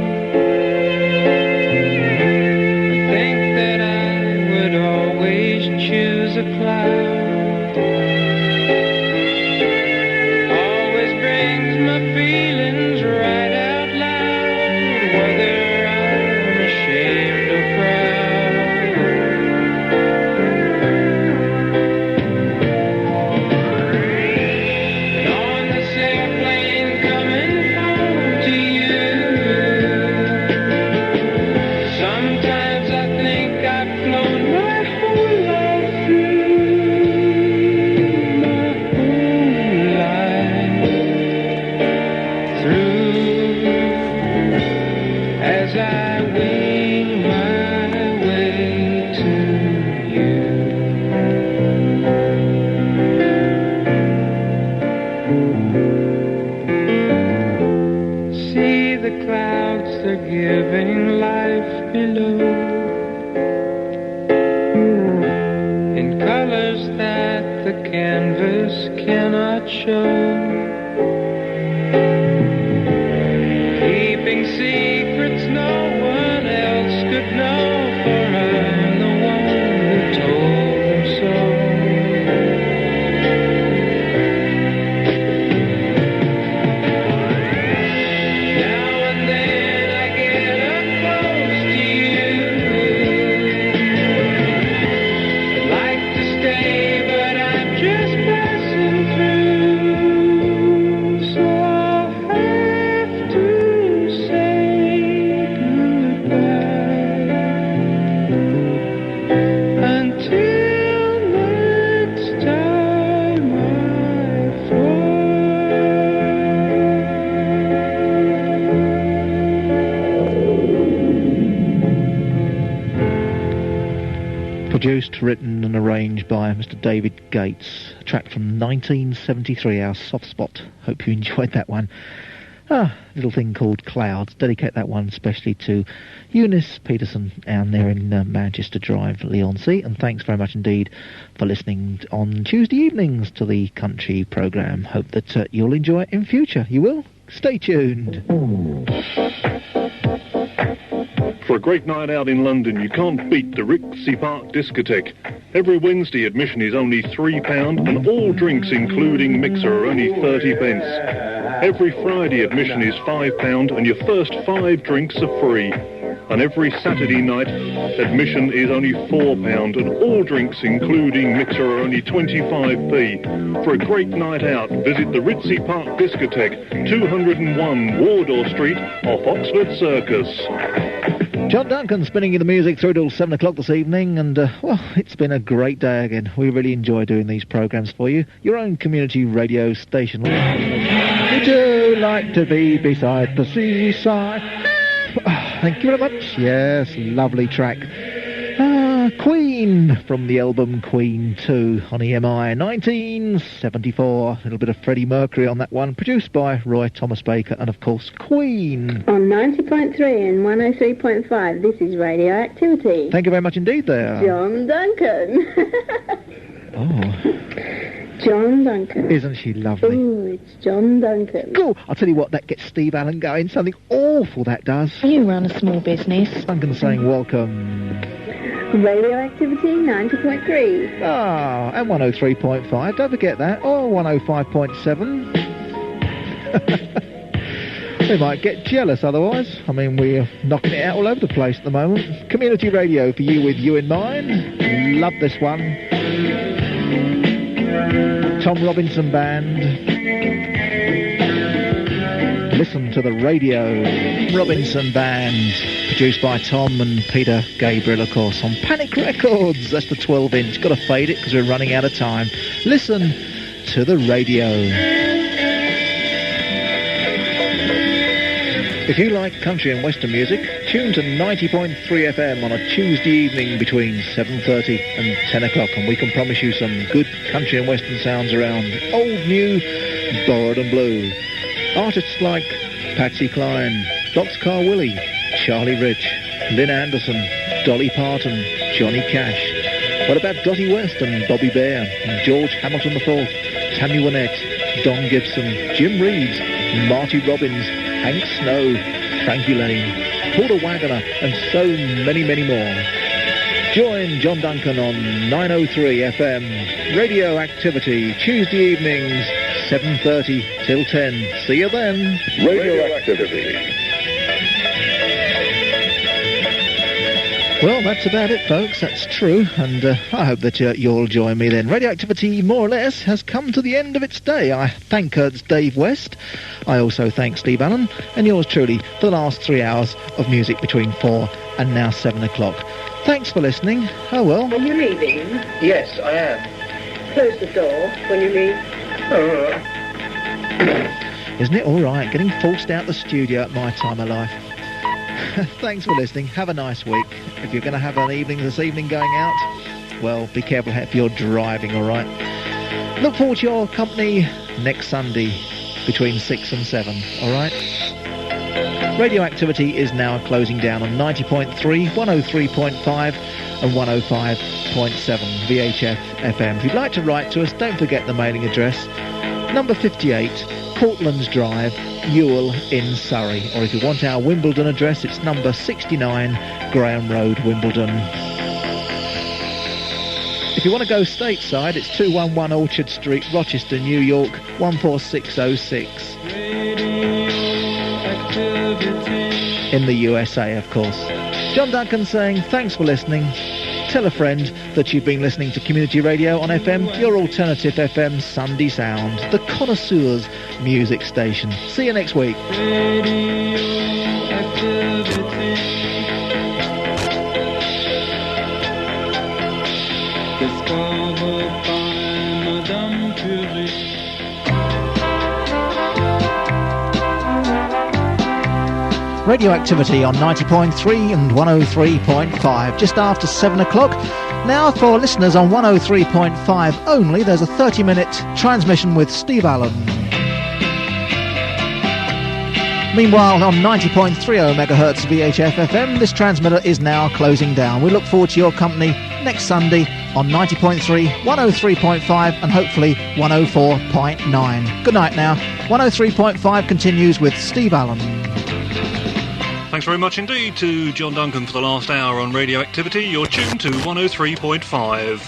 I think that I would always choose a cloud. Always brings my feelings right out loud, whether I'm ashamed or proud. On this airplane coming home to you, sometimes I think I've flown my whole life through, as I wing my way to you. See the clouds, they're giving life below, in colors that the canvas cannot show, keeping secrets no one else could know, for I'm the one who told them so. Now and then I get up close to you. I'd like to stay, but I'm just passing through, so I'll have to say goodbye until next time I fly. Produced, written and arranged by Mr. David Gates. A track from 1973, our soft spot. Hope you enjoyed that one. Little thing called Clouds. Dedicate that one especially to Eunice Peterson down there in Manchester Drive, Leigh-on-Sea. And thanks very much indeed for listening on Tuesday evenings to the country programme. Hope that you'll enjoy it in future. You will? Stay tuned. For a great night out in London, you can't beat the Ritzy Park Discotheque. Every Wednesday admission is only £3 and all drinks including mixer are only 30 pence. Every Friday admission is £5 and your first 5 drinks are free. And every Saturday night admission is only £4 and all drinks including mixer are only 25p. For a great night out, visit the Ritzy Park Discotheque, 201 Wardour Street off Oxford Circus. John Duncan spinning you the music through till 7 o'clock this evening, and, well, it's been a great day again. We really enjoy doing these programmes for you. Your own community radio station. Would you like to be beside the seaside? Thank you very much. Yes, lovely track. Queen from the album Queen 2 on EMI 1974. A little bit of Freddie Mercury on that one, produced by Roy Thomas Baker, and of course Queen. On 90.3 and 103.5, this is Radioactivity. Thank you very much indeed there. John Duncan. Oh. John Duncan. Isn't she lovely? Ooh, it's John Duncan. Cool. I'll tell you what, that gets Steve Allen going. Something awful, that does. You run a small business. Duncan saying welcome. Radioactivity 90.3. Ah, and 103.5. Don't forget that. Or 105.7. They might get jealous otherwise. I mean, we're knocking it out all over the place at the moment. Community radio for you with you in mind. Love this one. Tom Robinson Band. Listen to the radio. Robinson Band. produced by Tom and Peter Gabriel, of course, on Panic Records. That's the 12-inch. Got to fade it because we're running out of time. Listen to the radio. If you like country and western music, tune to 90.3 FM on a Tuesday evening between 7:30 and 10 o'clock, and we can promise you some good country and western sounds around old, new, borrowed and blue. Artists like Patsy Cline, Boxcar Willie, Charlie Rich, Lynn Anderson, Dolly Parton, Johnny Cash. What about Dottie West and Bobby Bear, and George Hamilton IV, Tammy Wynette, Don Gibson, Jim Reeves, Marty Robbins, Hank Snow, Frankie Lane, Porter Wagoner, and so many, many more. Join John Duncan on 903 FM, Radioactivity, Tuesday evenings, 7:30 till 10. See you then. Radioactivity. Well, that's about it, folks. That's true, and I hope that you'll join me then. Radioactivity, more or less, has come to the end of its day. I thank Dave West. I also thank Steve Allen, and yours truly, for the last 3 hours of music between 4 and now 7 o'clock. Thanks for listening. Oh, well. Are you leaving? Yes, I am. Close the door when you leave. Isn't it all right getting forced out the studio at my time of life? Thanks for listening. Have a nice week. If you're going to have an evening this evening going out, well, be careful if you're driving, all right? Look forward to your company next Sunday between 6 and 7, all right? Radioactivity is now closing down on 90.3, 103.5 and 105.7 VHF FM. If you'd like to write to us, don't forget the mailing address. Number 58, Portlands Drive, Ewell in Surrey. Or if you want our Wimbledon address, it's number 69, Graham Road, Wimbledon. If you want to go stateside, it's 211 Orchard Street, Rochester, New York, 14606. In the USA, of course. John Duncan saying thanks for listening. Tell a friend that you've been listening to Community Radio on FM, your alternative FM Sunday sound, the connoisseur's music station. See you next week. Discovered by Madame Curie. Radioactivity on 90.3 and 103.5, just after 7 o'clock. Now, for listeners on 103.5 only, there's a 30-minute transmission with Steve Allen. Meanwhile, on 90.30 MHz VHF FM, this transmitter is now closing down. We look forward to your company next Sunday on 90.3, 103.5 and hopefully 104.9. Good night now. 103.5 continues with Steve Allen. Thanks very much indeed to John Duncan for the last hour on Radioactivity. You're tuned to 103.5.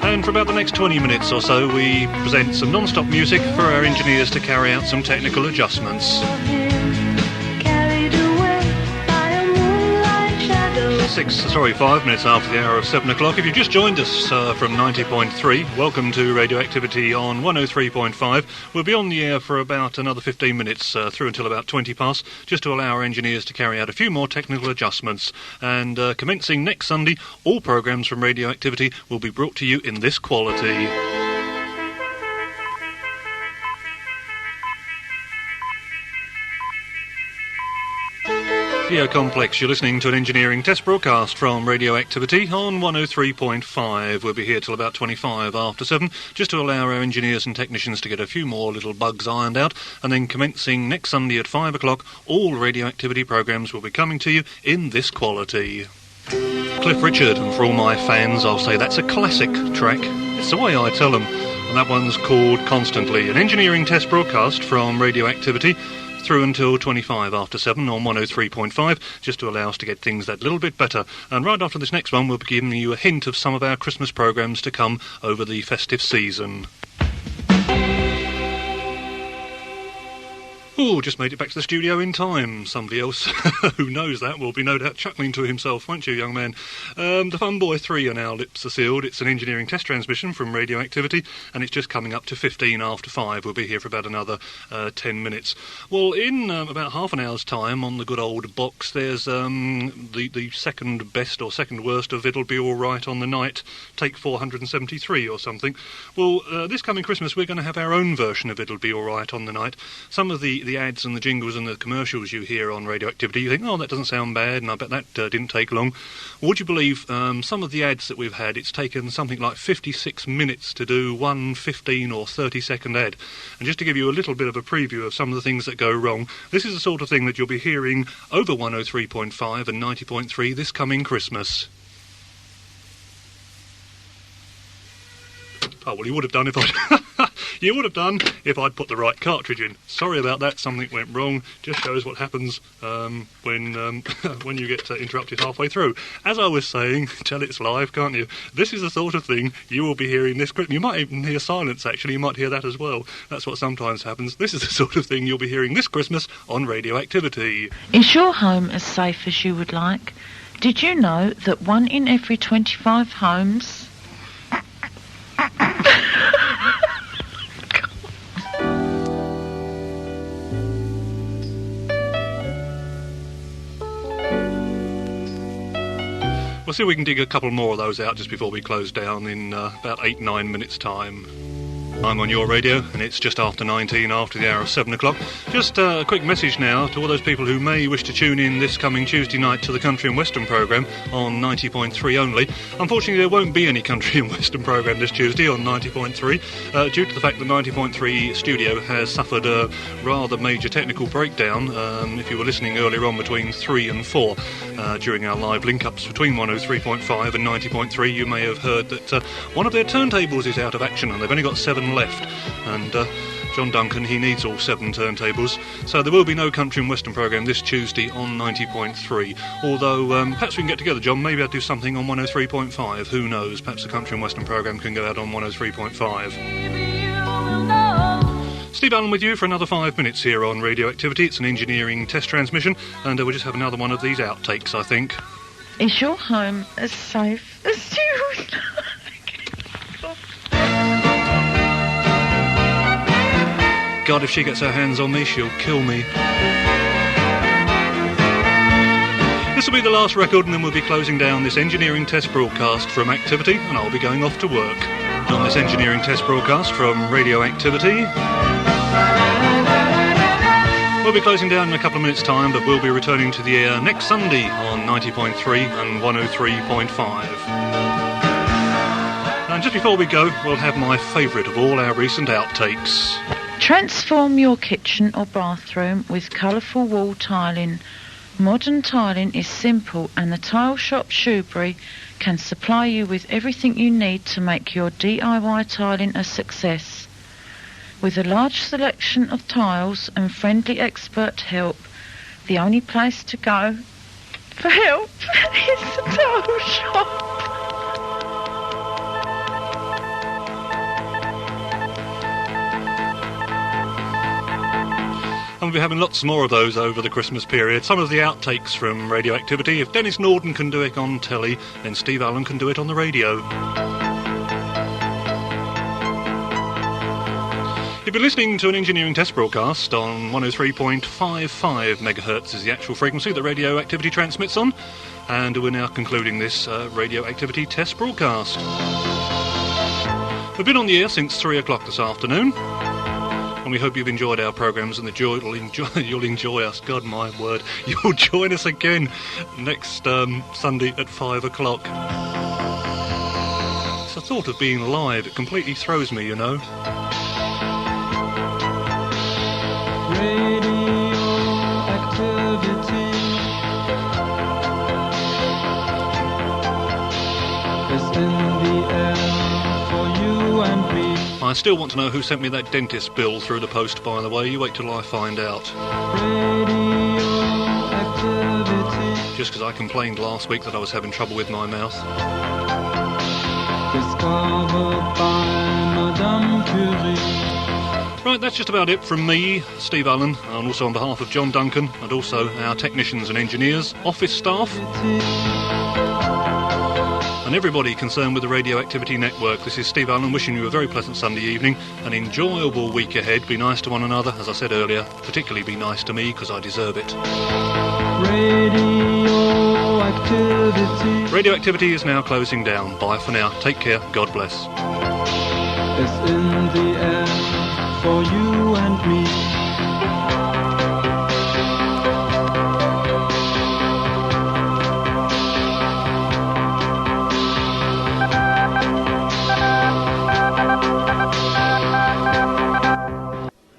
And for about the next 20 minutes or so, we present some non-stop music for our engineers to carry out some technical adjustments. 5 minutes after the hour of 7 o'clock. If you've just joined us from 90.3, welcome to Radioactivity on 103.5. We'll be on the air for about another 15 minutes through until about 20 past, just to allow our engineers to carry out a few more technical adjustments. And commencing next Sunday, all programmes from Radioactivity will be brought to you in this quality. Radio Complex, you're listening to an engineering test broadcast from Radioactivity on 103.5. We'll be here till about 25 after 7, just to allow our engineers and technicians to get a few more little bugs ironed out, and then commencing next Sunday at 5 o'clock, all Radioactivity programmes will be coming to you in this quality. Cliff Richard, and for all my fans, I'll say that's a classic track. It's the way I tell them, and that one's called Constantly, an engineering test broadcast from Radioactivity, through until 25 after 7 on 103.5, just to allow us to get things that little bit better. And right after this next one, we'll be giving you a hint of some of our Christmas programmes to come over the festive season. Oh, just made it back to the studio in time. Somebody else who knows that will be no doubt chuckling to himself, won't you, young man? The Fun Boy 3 are now lips are sealed. It's an engineering test transmission from Radioactivity, and it's just coming up to 15 after 5. We'll be here for about another 10 minutes. Well, in about half an hour's time on the good old box, there's the second best or second worst of It'll Be Alright on the Night, take 473 or something. Well, this coming Christmas we're going to have our own version of It'll Be Alright on the Night. Some of the ads and the jingles and the commercials you hear on Radioactivity, you think, oh, that doesn't sound bad, and I bet that didn't take long. Well, would you believe some of the ads that we've had, it's taken something like 56 minutes to do one 15 or 30-second ad. And just to give you a little bit of a preview of some of the things that go wrong, this is the sort of thing that you'll be hearing over 103.5 and 90.3 this coming Christmas. Oh, well, you would have done if I'd put the right cartridge in. Sorry about that, something went wrong. Just shows what happens when you get interrupted halfway through. As I was saying, tell it's live, can't you? This is the sort of thing you will be hearing this Christmas. You might even hear silence, actually. You might hear that as well. That's what sometimes happens. This is the sort of thing you'll be hearing this Christmas on Radioactivity. Is your home as safe as you would like? Did you know that 1 in every 25 homes... We'll see if we can dig a couple more of those out just before we close down in about 8-9 minutes' time. I'm on your radio, and it's just after 19, after the hour of 7 o'clock. Just a quick message now to all those people who may wish to tune in this coming Tuesday night to the Country and Western programme on 90.3 only. Unfortunately, there won't be any Country and Western programme this Tuesday on 90.3, due to the fact that 90.3 studio has suffered a rather major technical breakdown. If you were listening earlier on between 3 and 4, during our live link-ups between 103.5 and 90.3, you may have heard that one of their turntables is out of action, and they've only got 7 left, and John Duncan, he needs all 7 turntables, so there will be no Country and Western programme this Tuesday on 90.3, although perhaps we can get together, John, maybe I'll do something on 103.5, who knows, perhaps the Country and Western programme can go out on 103.5. Steve Allen with you for another 5 minutes here on Radioactivity. It's an engineering test transmission, and we'll just have another one of these outtakes, I think. Is your home as safe as you would like? God, if she gets her hands on me, she'll kill me. This will be the last record, and then we'll be closing down this engineering test broadcast from Activity, and I'll be going off to work. On this engineering test broadcast from Radioactivity, we'll be closing down in a couple of minutes' time, but we'll be returning to the air next Sunday on 90.3 and 103.5. And just before we go, we'll have my favourite of all our recent outtakes. Transform your kitchen or bathroom with colourful wall tiling. Modern tiling is simple, and the Tile Shop Shoebury can supply you with everything you need to make your DIY tiling a success. With a large selection of tiles and friendly expert help, the only place to go for help is the Tile Shop. And we'll be having lots more of those over the Christmas period. Some of the outtakes from Radioactivity. If Dennis Norden can do it on telly, then Steve Allen can do it on the radio. You've been listening to an engineering test broadcast on 103.55 megahertz is the actual frequency that Radioactivity transmits on. And we're now concluding this Radioactivity test broadcast. We've been on the air since 3 o'clock this afternoon. And we hope you've enjoyed our programmes and you'll enjoy us. God, my word. You'll join us again next Sunday at 5 o'clock. It's the thought of being live. It completely throws me, you know. Radioactivity is in the air for you and me. I still want to know who sent me that dentist bill through the post, by the way. You wait till I find out. Just because I complained last week that I was having trouble with my mouth. Discovered by Madame Curie. Right, that's just about it from me, Steve Allen, and also on behalf of John Duncan, and also our technicians and engineers, office staff, and everybody concerned with the Radioactivity Network. This is Steve Allen wishing you a very pleasant Sunday evening, an enjoyable week ahead. Be nice to one another, as I said earlier. Particularly be nice to me, because I deserve it. Radioactivity is now closing down. Bye for now. Take care. God bless. It's in the air for you and me.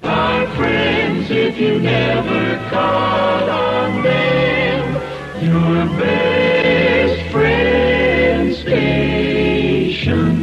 Our friends, if you never called on them, your best friend station.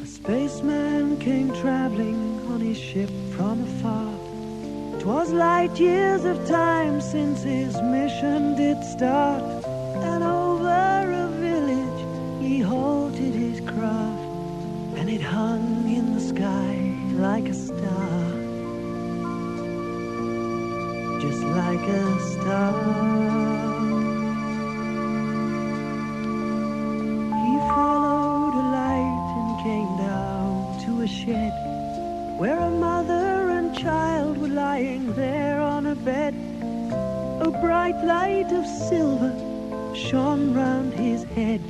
Spaceman came traveling on his ship from afar. 'Twas light years of time since his mission did start, and over a village he halted his craft, and it hung in the sky like a star, just like a star. He followed a light and came down to a shed where a mother and child were lying there on a bed. A bright light of silver shone round his head,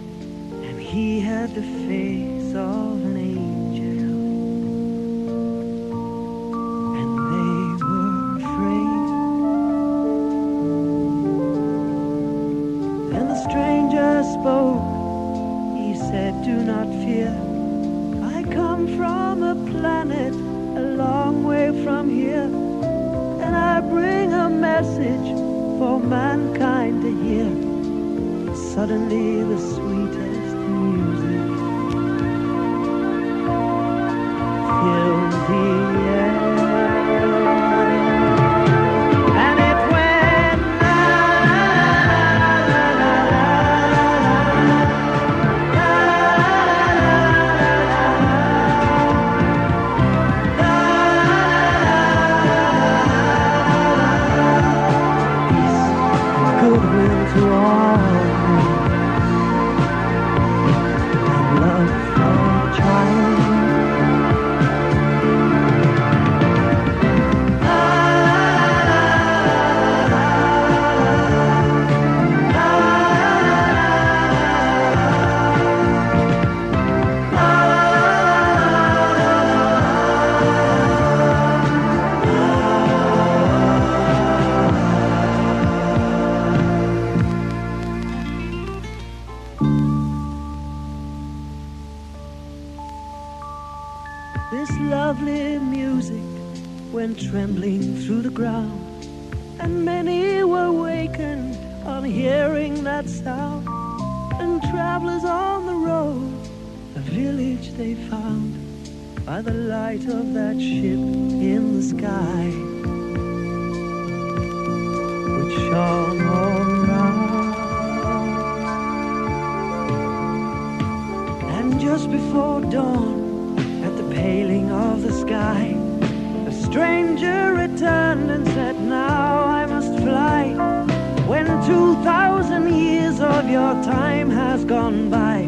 and he had the face of an angel, and they were afraid. Then the stranger spoke. He said, "Do not fear. I come from a planet a long way from here, and I bring a message for mankind to hear." Suddenly the sweetest music filled the air, and it went la la la la goodwill to all, and love for a child. This lovely music went trembling through the ground, and many were wakened on hearing that sound. And travelers on the road, a village they found by the light of that ship in the sky, which shone all around. And just before dawn, at the paling of the sky, a stranger returned and said, "Now I must fly. When 2,000 years of your time has gone by,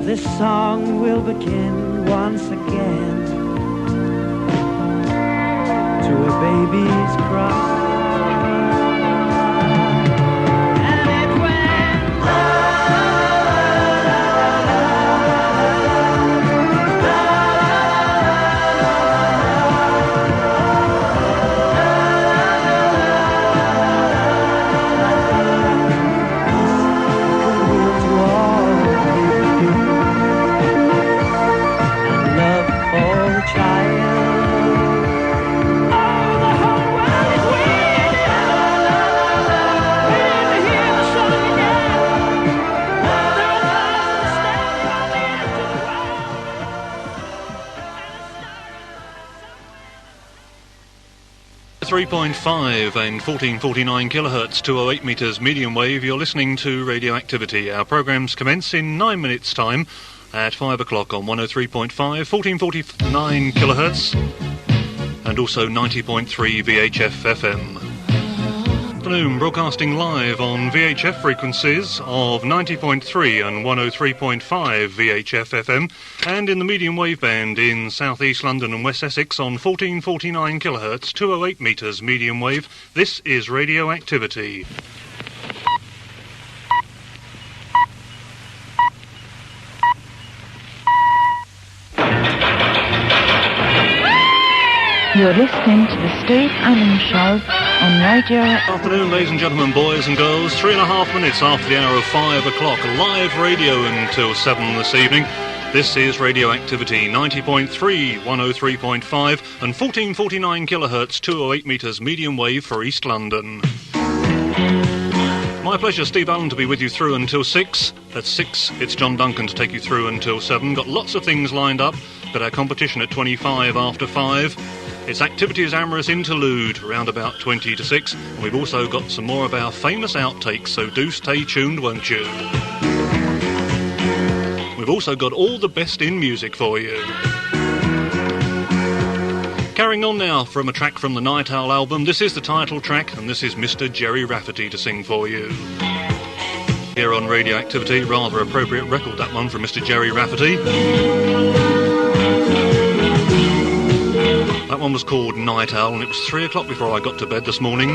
this song will begin once again to a baby's cry." Child, oh, the whole world is with 103.5 and 1449 kilohertz, 208 metres medium wave. You're listening to Radioactivity. Our programmes commence in 9 minutes' time at 5 o'clock on 103.5, 1449 kilohertz, and also 90.3 VHF FM. Afternoon, broadcasting live on VHF frequencies of 90.3 and 103.5 VHF FM, and in the medium wave band in South East London and West Essex on 1449 kilohertz, 208 metres medium wave. This is Radioactivity. You're listening to the Steve Allen Show on Radio... Afternoon, ladies and gentlemen, boys and girls. 3.5 minutes after the hour of 5 o'clock. Live radio until 7 this evening. This is Radioactivity, 90.3, 103.5 and 1449 kilohertz, 208 metres medium wave for East London. My pleasure, Steve Allen, to be with you through until 6. At 6, it's John Duncan to take you through until 7. Got lots of things lined up. Got our competition at 25 after 5. It's Activity's Amorous Interlude, around about 20 to 6. And we've also got some more of our famous outtakes, so do stay tuned, won't you? We've also got all the best in music for you. Carrying on now from a track from the Night Owl album. This is the title track, and this is Mr. Jerry Rafferty to sing for you. Here on Radioactivity, rather appropriate record, that one from Mr. Jerry Rafferty. That one was called Night Owl, and it was 3 o'clock before I got to bed this morning.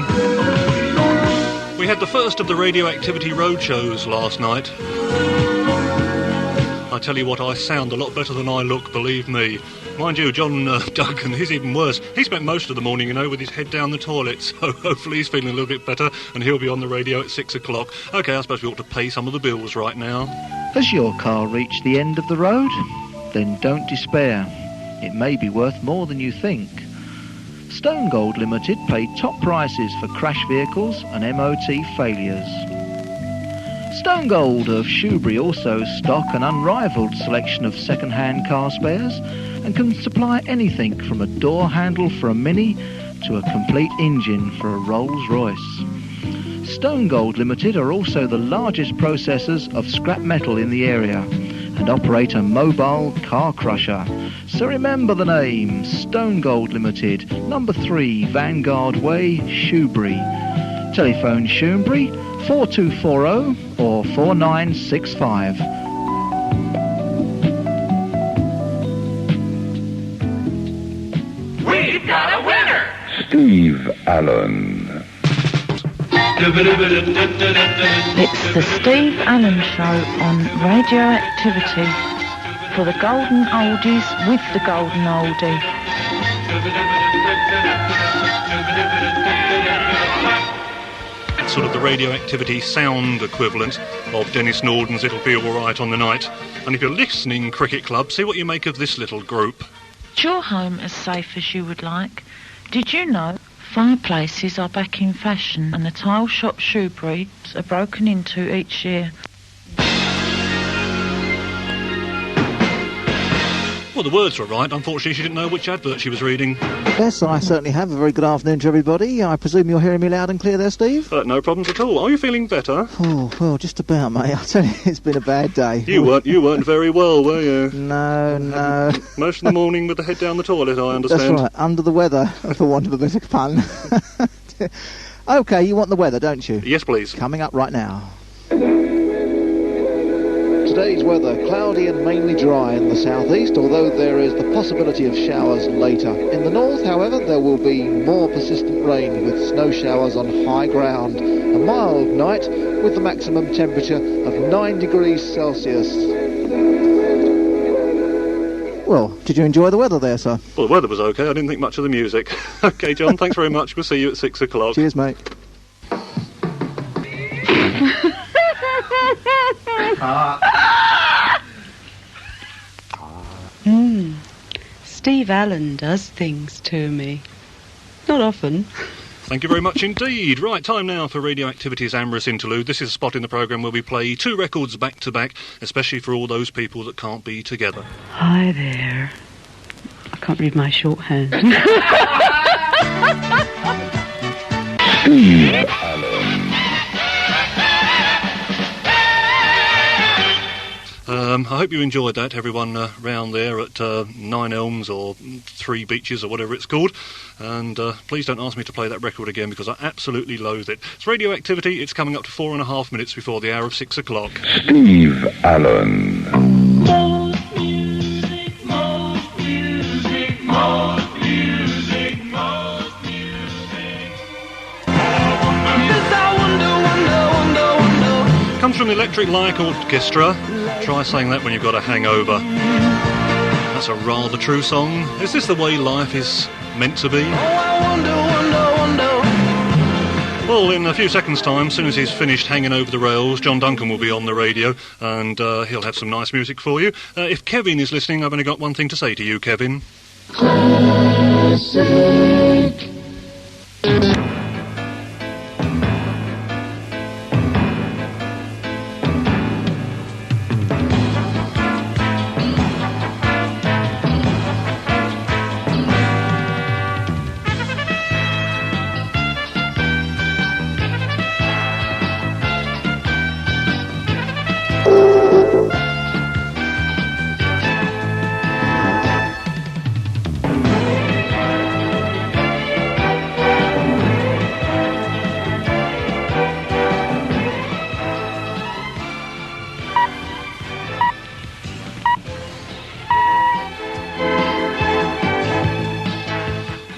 We had the first of the Radioactivity road shows last night. I tell you what, I sound a lot better than I look, believe me. Mind you, John Duncan, he's even worse. He spent most of the morning, with his head down the toilet, so hopefully he's feeling a little bit better, and he'll be on the radio at 6 o'clock. OK, I suppose we ought to pay some of the bills right now. Has your car reached the end of the road? Then don't despair. It may be worth more than you think. Stone Gold Limited pay top prices for crash vehicles and MOT failures. Stone Gold of Shoebury also stock an unrivalled selection of second-hand car spares and can supply anything from a door handle for a Mini to a complete engine for a Rolls-Royce. Stone Gold Limited are also the largest processors of scrap metal in the area and operate a mobile car crusher. So remember the name, Stone Gold Limited, number 3 Vanguard Way, Shoebury. Telephone Shoebury 4240 or 4965. We've got a winner! Steve Allen. It's the Steve Allen Show on Radioactivity for the golden oldies with the golden oldie. Sort of the Radioactivity sound equivalent of Dennis Norden's It'll Be Alright on the Night. And if you're listening, Cricket Club, see what you make of this little group. Is your home as safe as you would like? Did you know fireplaces are back in fashion and the tile shop Shoebury are broken into each year? Well, the words were right. Unfortunately, she didn't know which advert she was reading. Yes, I certainly have. A very good afternoon to everybody. I presume you're hearing me loud and clear there, Steve? No problems at all. Are you feeling better? Oh, well, just about, mate. I tell you, it's been a bad day. You weren't very well, were you? No. Most of the morning with the head down the toilet, I understand. That's right, under the weather, for want of a better pun. OK, you want the weather, don't you? Yes, please. Coming up right now. Today's weather, cloudy and mainly dry in the southeast, although there is the possibility of showers later. In the north, however, there will be more persistent rain with snow showers on high ground. A mild night with the maximum temperature of 9 degrees Celsius. Well, did you enjoy the weather there, sir? Well, the weather was OK. I didn't think much of the music. OK, John, thanks very much. We'll see you at 6 o'clock. Cheers, mate. Steve Allen does things to me. Not often. Thank you very much indeed. Right, time now for Radioactivity's Amorous Interlude. This is a spot in the programme where we play 2 records back to back, especially for all those people that can't be together. Hi there. I can't read my shorthand. Steve Allen. I hope you enjoyed that, everyone round there at Nine Elms or Three Beaches or whatever it's called. And please don't ask me to play that record again because I absolutely loathe it. It's Radioactivity. It's coming up to 4.5 minutes before the hour of 6 o'clock. Steve Allen. Most music, most music, most music, most music. Yes, I wonder, wonder, wonder, wonder. Comes from the Electric Light Orchestra. Try saying that when you've got a hangover. That's a rather true song. Is this the way life is meant to be? Oh, I wonder, wonder, wonder. Well, in a few seconds' time, as soon as he's finished hanging over the rails, John Duncan will be on the radio and he'll have some nice music for you. If Kevin is listening, I've only got one thing to say to you, Kevin. Classic.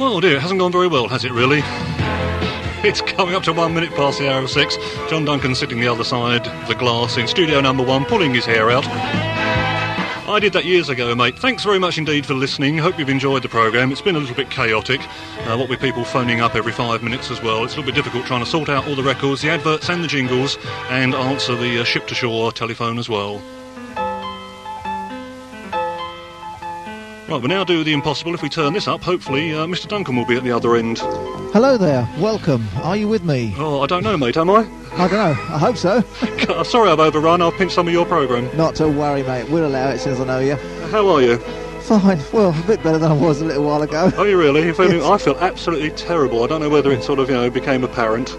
Oh dear, it hasn't gone very well, has it really? It's coming up to 1 minute past the hour of 6. John Duncan sitting the other side of the glass in studio number 1, pulling his hair out. I did that years ago, mate. Thanks very much indeed for listening. Hope you've enjoyed the programme. It's been a little bit chaotic, what with people phoning up every 5 minutes as well. It's a little bit difficult trying to sort out all the records, the adverts and the jingles, and answer the ship-to-shore telephone as well. Right, we'll now do the impossible. If we turn this up, hopefully Mr. Duncan will be at the other end. Hello there, welcome. Are you with me? Oh, I don't know, mate, am I? I don't know, I hope so. Sorry I've overrun, I've pinched some of your programme. Not to worry, mate, we'll allow it since I know you. How are you? Fine, well, a bit better than I was a little while ago. Are you really? Yes. I feel absolutely terrible. I don't know whether it sort of, became apparent.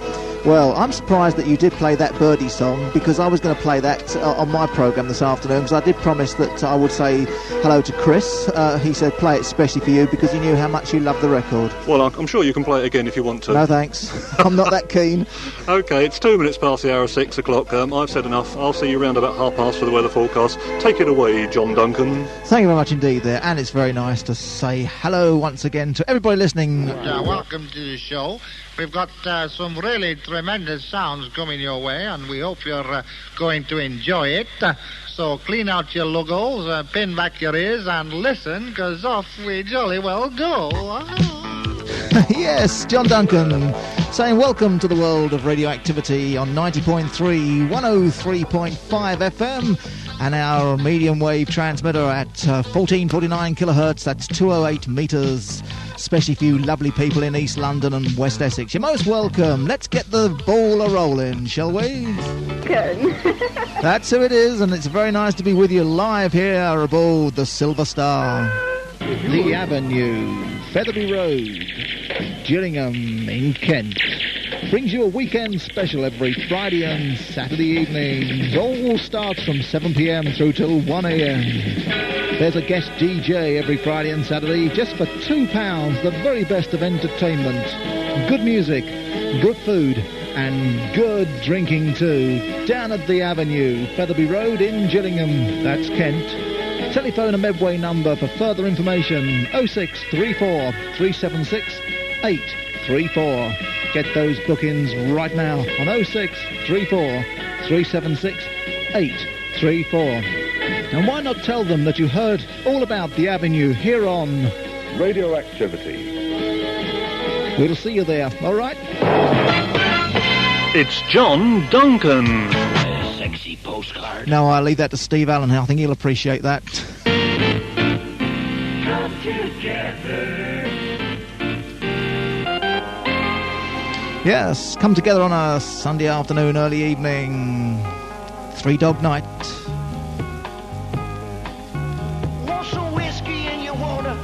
Well, I'm surprised that you did play that Birdie song because I was going to play that on my programme this afternoon because I did promise that I would say hello to Chris. He said play it especially for you because he knew how much you loved the record. Well, I'm sure you can play it again if you want to. No thanks, I'm not that keen. OK, it's 2 minutes past the hour of 6 o'clock. I've said enough. I'll see you round about past for the weather forecast. Take it away, John Duncan. Thank you very much indeed there, and it's very nice to say hello once again to everybody listening. Welcome to the show. We've got some really tremendous sounds coming your way, and we hope you're going to enjoy it. So clean out your lugels, pin back your ears, and listen, because off we jolly well go. Yes, John Duncan saying welcome to the world of radioactivity on 90.3, 103.5 FM, and our medium wave transmitter at 1449 kilohertz, that's 208 metres. Especially for you lovely people in East London and West Essex. You're most welcome. Let's get the ball a-rolling, shall we? Good. That's who it is, and it's very nice to be with you live here aboard the Silver Star. The Avenue, Featherby Road, Gillingham in Kent. Brings you a weekend special every Friday and Saturday evenings. All starts from 7 p.m. through till 1 a.m. There's a guest DJ every Friday and Saturday just for £2. The very best of entertainment. Good music, good food, and good drinking too. Down at the Avenue, Featherby Road in Gillingham. That's Kent. Telephone a Medway number for further information. 0634 376 834. Get those bookings right now on 0634 376 834. And why not tell them that you heard all about the Avenue here on Radioactivity. We'll see you there, all right? It's John Duncan. Sexy postcard. No, I'll leave that to Steve Allen. I think he'll appreciate that. Come together. Yes, come together on a Sunday afternoon, early evening. Three Dog Night. Want some whiskey in your water,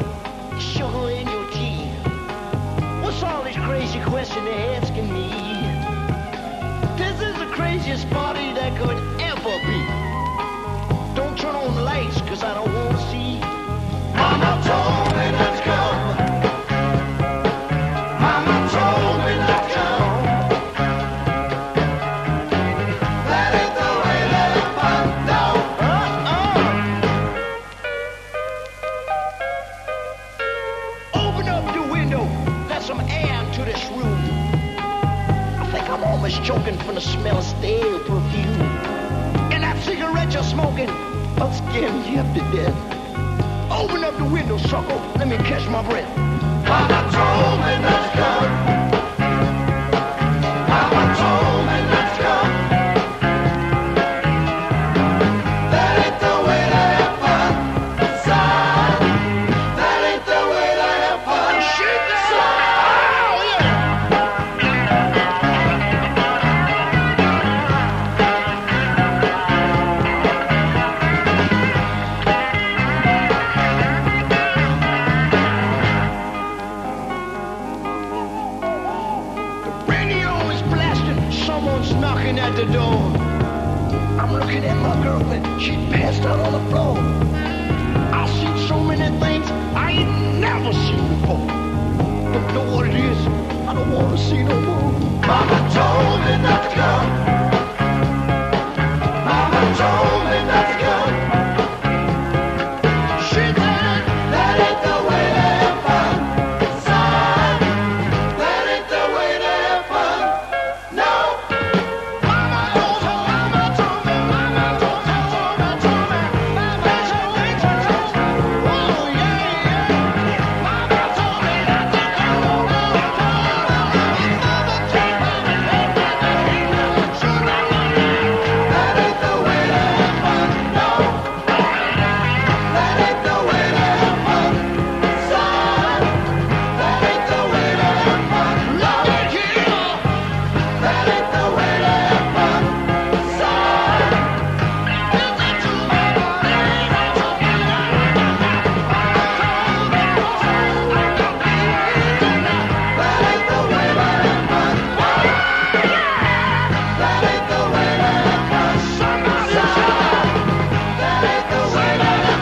sugar in your tea? What's all this crazy question they're asking me? this room. I think I'm almost choking from the smell of stale perfume. And that cigarette you're smoking, I'm scaring you up to death. Open up the window, sucker. Let me catch my breath. Mama told me not to come. Mama told me not to come. That ain't the way to have fun, son. That ain't the way to have fun. Shit, son. Knocking at the door. I'm looking at my girlfriend. She passed out on the floor. I've seen so many things I ain't never seen before. Don't know what it is. I don't want to see no more. Mama told me not to come. Mama told me not to come. She said that ain't the way to have fun, son. That ain't the way to have fun. No.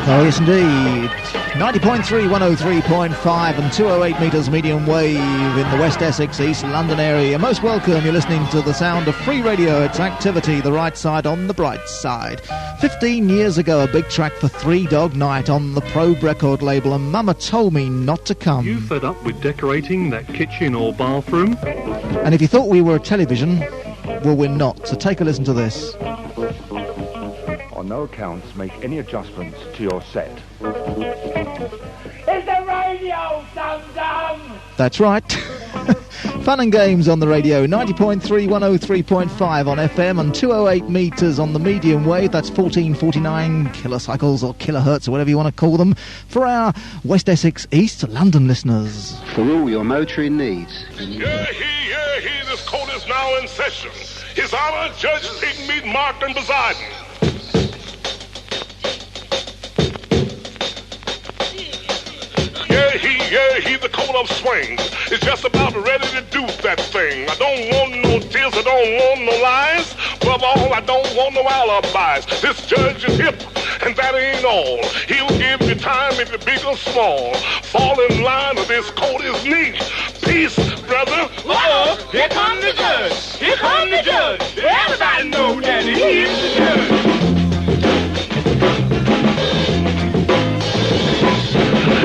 Oh, yes, indeed. 90.3, 103.5 and 208 metres medium wave in the West Essex, East London area. You're most welcome. You're listening to the sound of free radio. It's Activity, the right side on the bright side. 15 years ago, a big track for Three Dog Night on the Probe record label, and Mama told me not to come. You fed up with decorating that kitchen or bathroom? And if you thought we were a television, well, we're not. So take a listen to this. On no accounts make any adjustments to your set. Is the radio dum-dum? That's right. Fun and games on the radio. 90.3, 103.5 on FM and 208 metres on the medium wave. That's 1449 kilocycles or kilohertz or whatever you want to call them for our West Essex, East London listeners. For all your motoring needs. Yeah, he, this court is now in session. His Honor, Judges Higmead, Mark, and Poseidon. Yeah, he, the coat of swings is just about ready to do that thing. I don't want no tears, I don't want no lies. Above all, I don't want no alibis. This judge is hip, and that ain't all. He'll give you time if you're big or small. Fall in line, or this coat is neat. Peace, brother. Uh-oh, here comes the judge. Here comes the judge. Everybody know that he is the judge.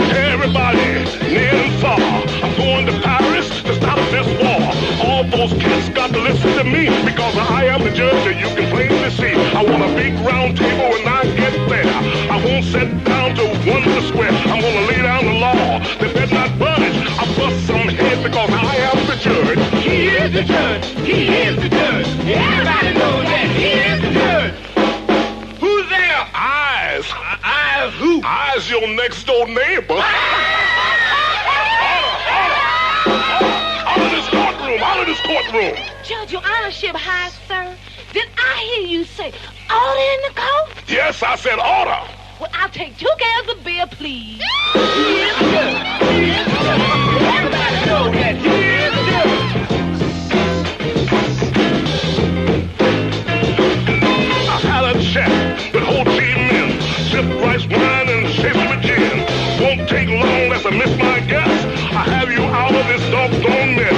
Everybody, near and far, I'm going to Paris to stop this war. All those cats got to listen to me, because I am the judge that you can plainly see. I want a big round table when I get there. I won't sit down to wonder square. I'm going to lay down the law. They better not budge. I'll bust some heads because I am the judge. He is the judge. He is the judge. Everybody knows that he is the judge. Who's there? Eyes. Eyes who? Eyes your next door neighbor. Out of this courtroom. Judge, your honorship, high sir. Did I hear you say order in the court? Yes, I said order. Well, I'll take 2 cans of beer, please. He is the judge. He is the judge. Everybody knows that he is the judge. I had a chat with Ho Chi Minh. Sip rice wine and chase with gin. Won't take long, that's a miss my guess. I have you out of this doggone mess.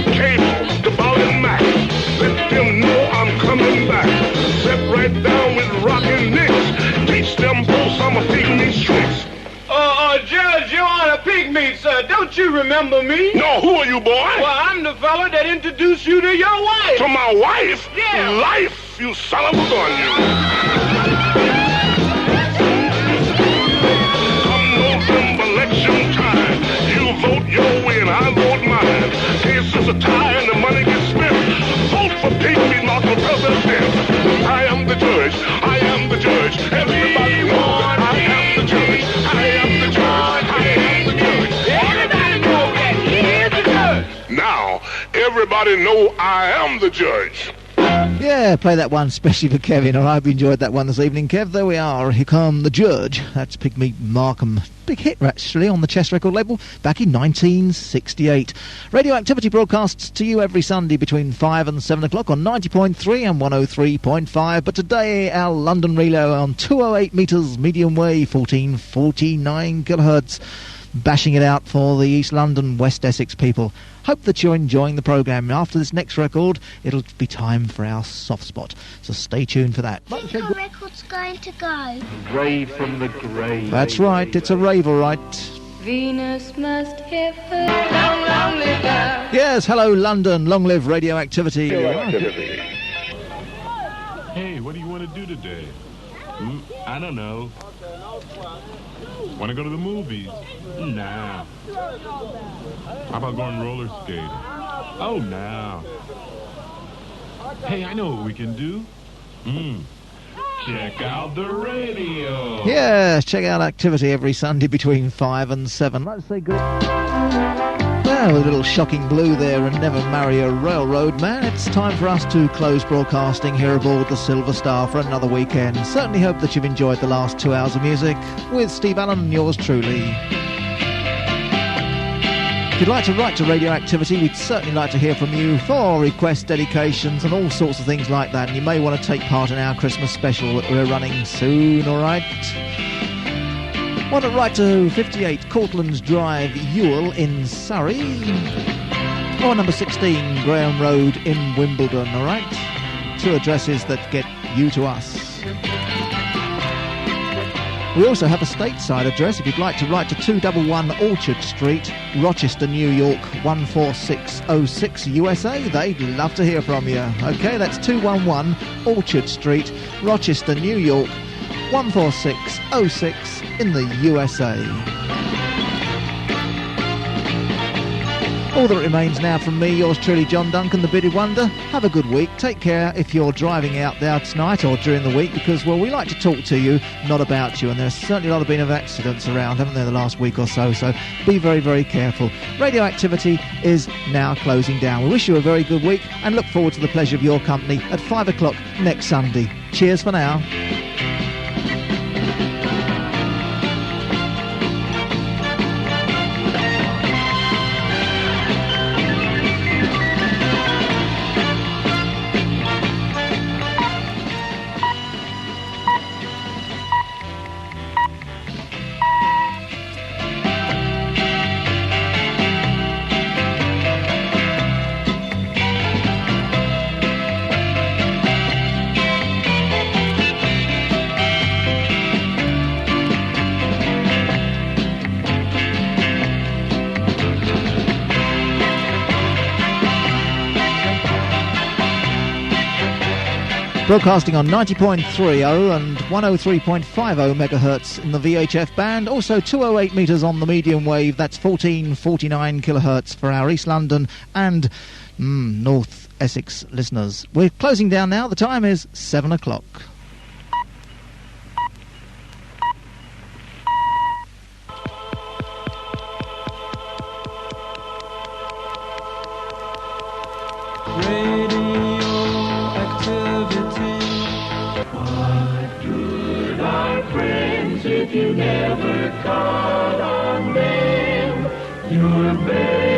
Cable to Ballin' Mac. Let them know I'm coming back. Step right down with rockin' nicks. Teach me, sir. Don't you remember me? No, who are you, boy? Well, I'm the fella that introduced you to your wife. To my wife? Yeah. Life, you son of a gun, you. Come November election time, you vote your way and I vote mine. Case is a tie and the money gets spent. Vote for Pete, not for president. I am the judge. I am the judge. Everybody knows that I am the judge. I am the judge. I am the judge. Everybody knows that he is the judge. Now, everybody know I am the judge. Yeah, play that one especially for Kevin. I hope you enjoyed that one this evening, Kev. There we are. Here come the judge. That's Pigmeat Markham. Big hit, actually, on the Chess record label back in 1968. Radioactivity broadcasts to you every Sunday between 5 and 7 o'clock on 90.3 and 103.5. But today, our London relay on 208 metres, medium wave, 1449 kilohertz. Bashing it out for the East London, West Essex people. Hope that you're enjoying the programme. After this next record, it'll be time for our soft spot. So stay tuned for that. I think our record's going to go. Rave from the grave. That's right, it's a rave, all right. Venus must have heard. Long, long live her. Yes, hello London, long live radioactivity. Hey, what do you want to do today? I don't know. Want to go to the movies? Nah. How about going roller skating? Oh, no. Hey, I know what we can do. Check out the radio. Yes, check out activity every Sunday between 5 and 7. Let's say good. Well, a little shocking blue there, and never marry a railroad man. It's time for us to close broadcasting here aboard the Silver Star for another weekend. Certainly hope that you've enjoyed the last 2 hours of music with Steve Allen and yours truly. If you'd like to write to Radioactivity, we'd certainly like to hear from you for requests, dedications and all sorts of things like that. And you may want to take part in our Christmas special that we're running soon, all right? Want to write to 58 Cortlands Drive, Ewell in Surrey, or number 16 Graham Road in Wimbledon, all right? 2 addresses that get you to us. We also have a stateside address if you'd like to write to 211 Orchard Street, Rochester, New York, 14606 USA. They'd love to hear from you. Okay, that's 211 Orchard Street, Rochester, New York, 14606 in the USA. All that remains now from me, yours truly, John Duncan, the Bearded Wonder. Have a good week. Take care if you're driving out there tonight or during the week, because, well, we like to talk to you, not about you. And there's certainly a lot of been of accidents around, haven't there, the last week or so? So be very, very careful. Radioactivity is now closing down. We wish you a very good week and look forward to the pleasure of your company at 5 o'clock next Sunday. Cheers for now. Broadcasting on 90.30 and 103.50 megahertz in the VHF band. Also 208 metres on the medium wave. That's 1449 kilohertz for our East London and North Essex listeners. We're closing down now. The time is 7 o'clock. If you never called on them, you're better.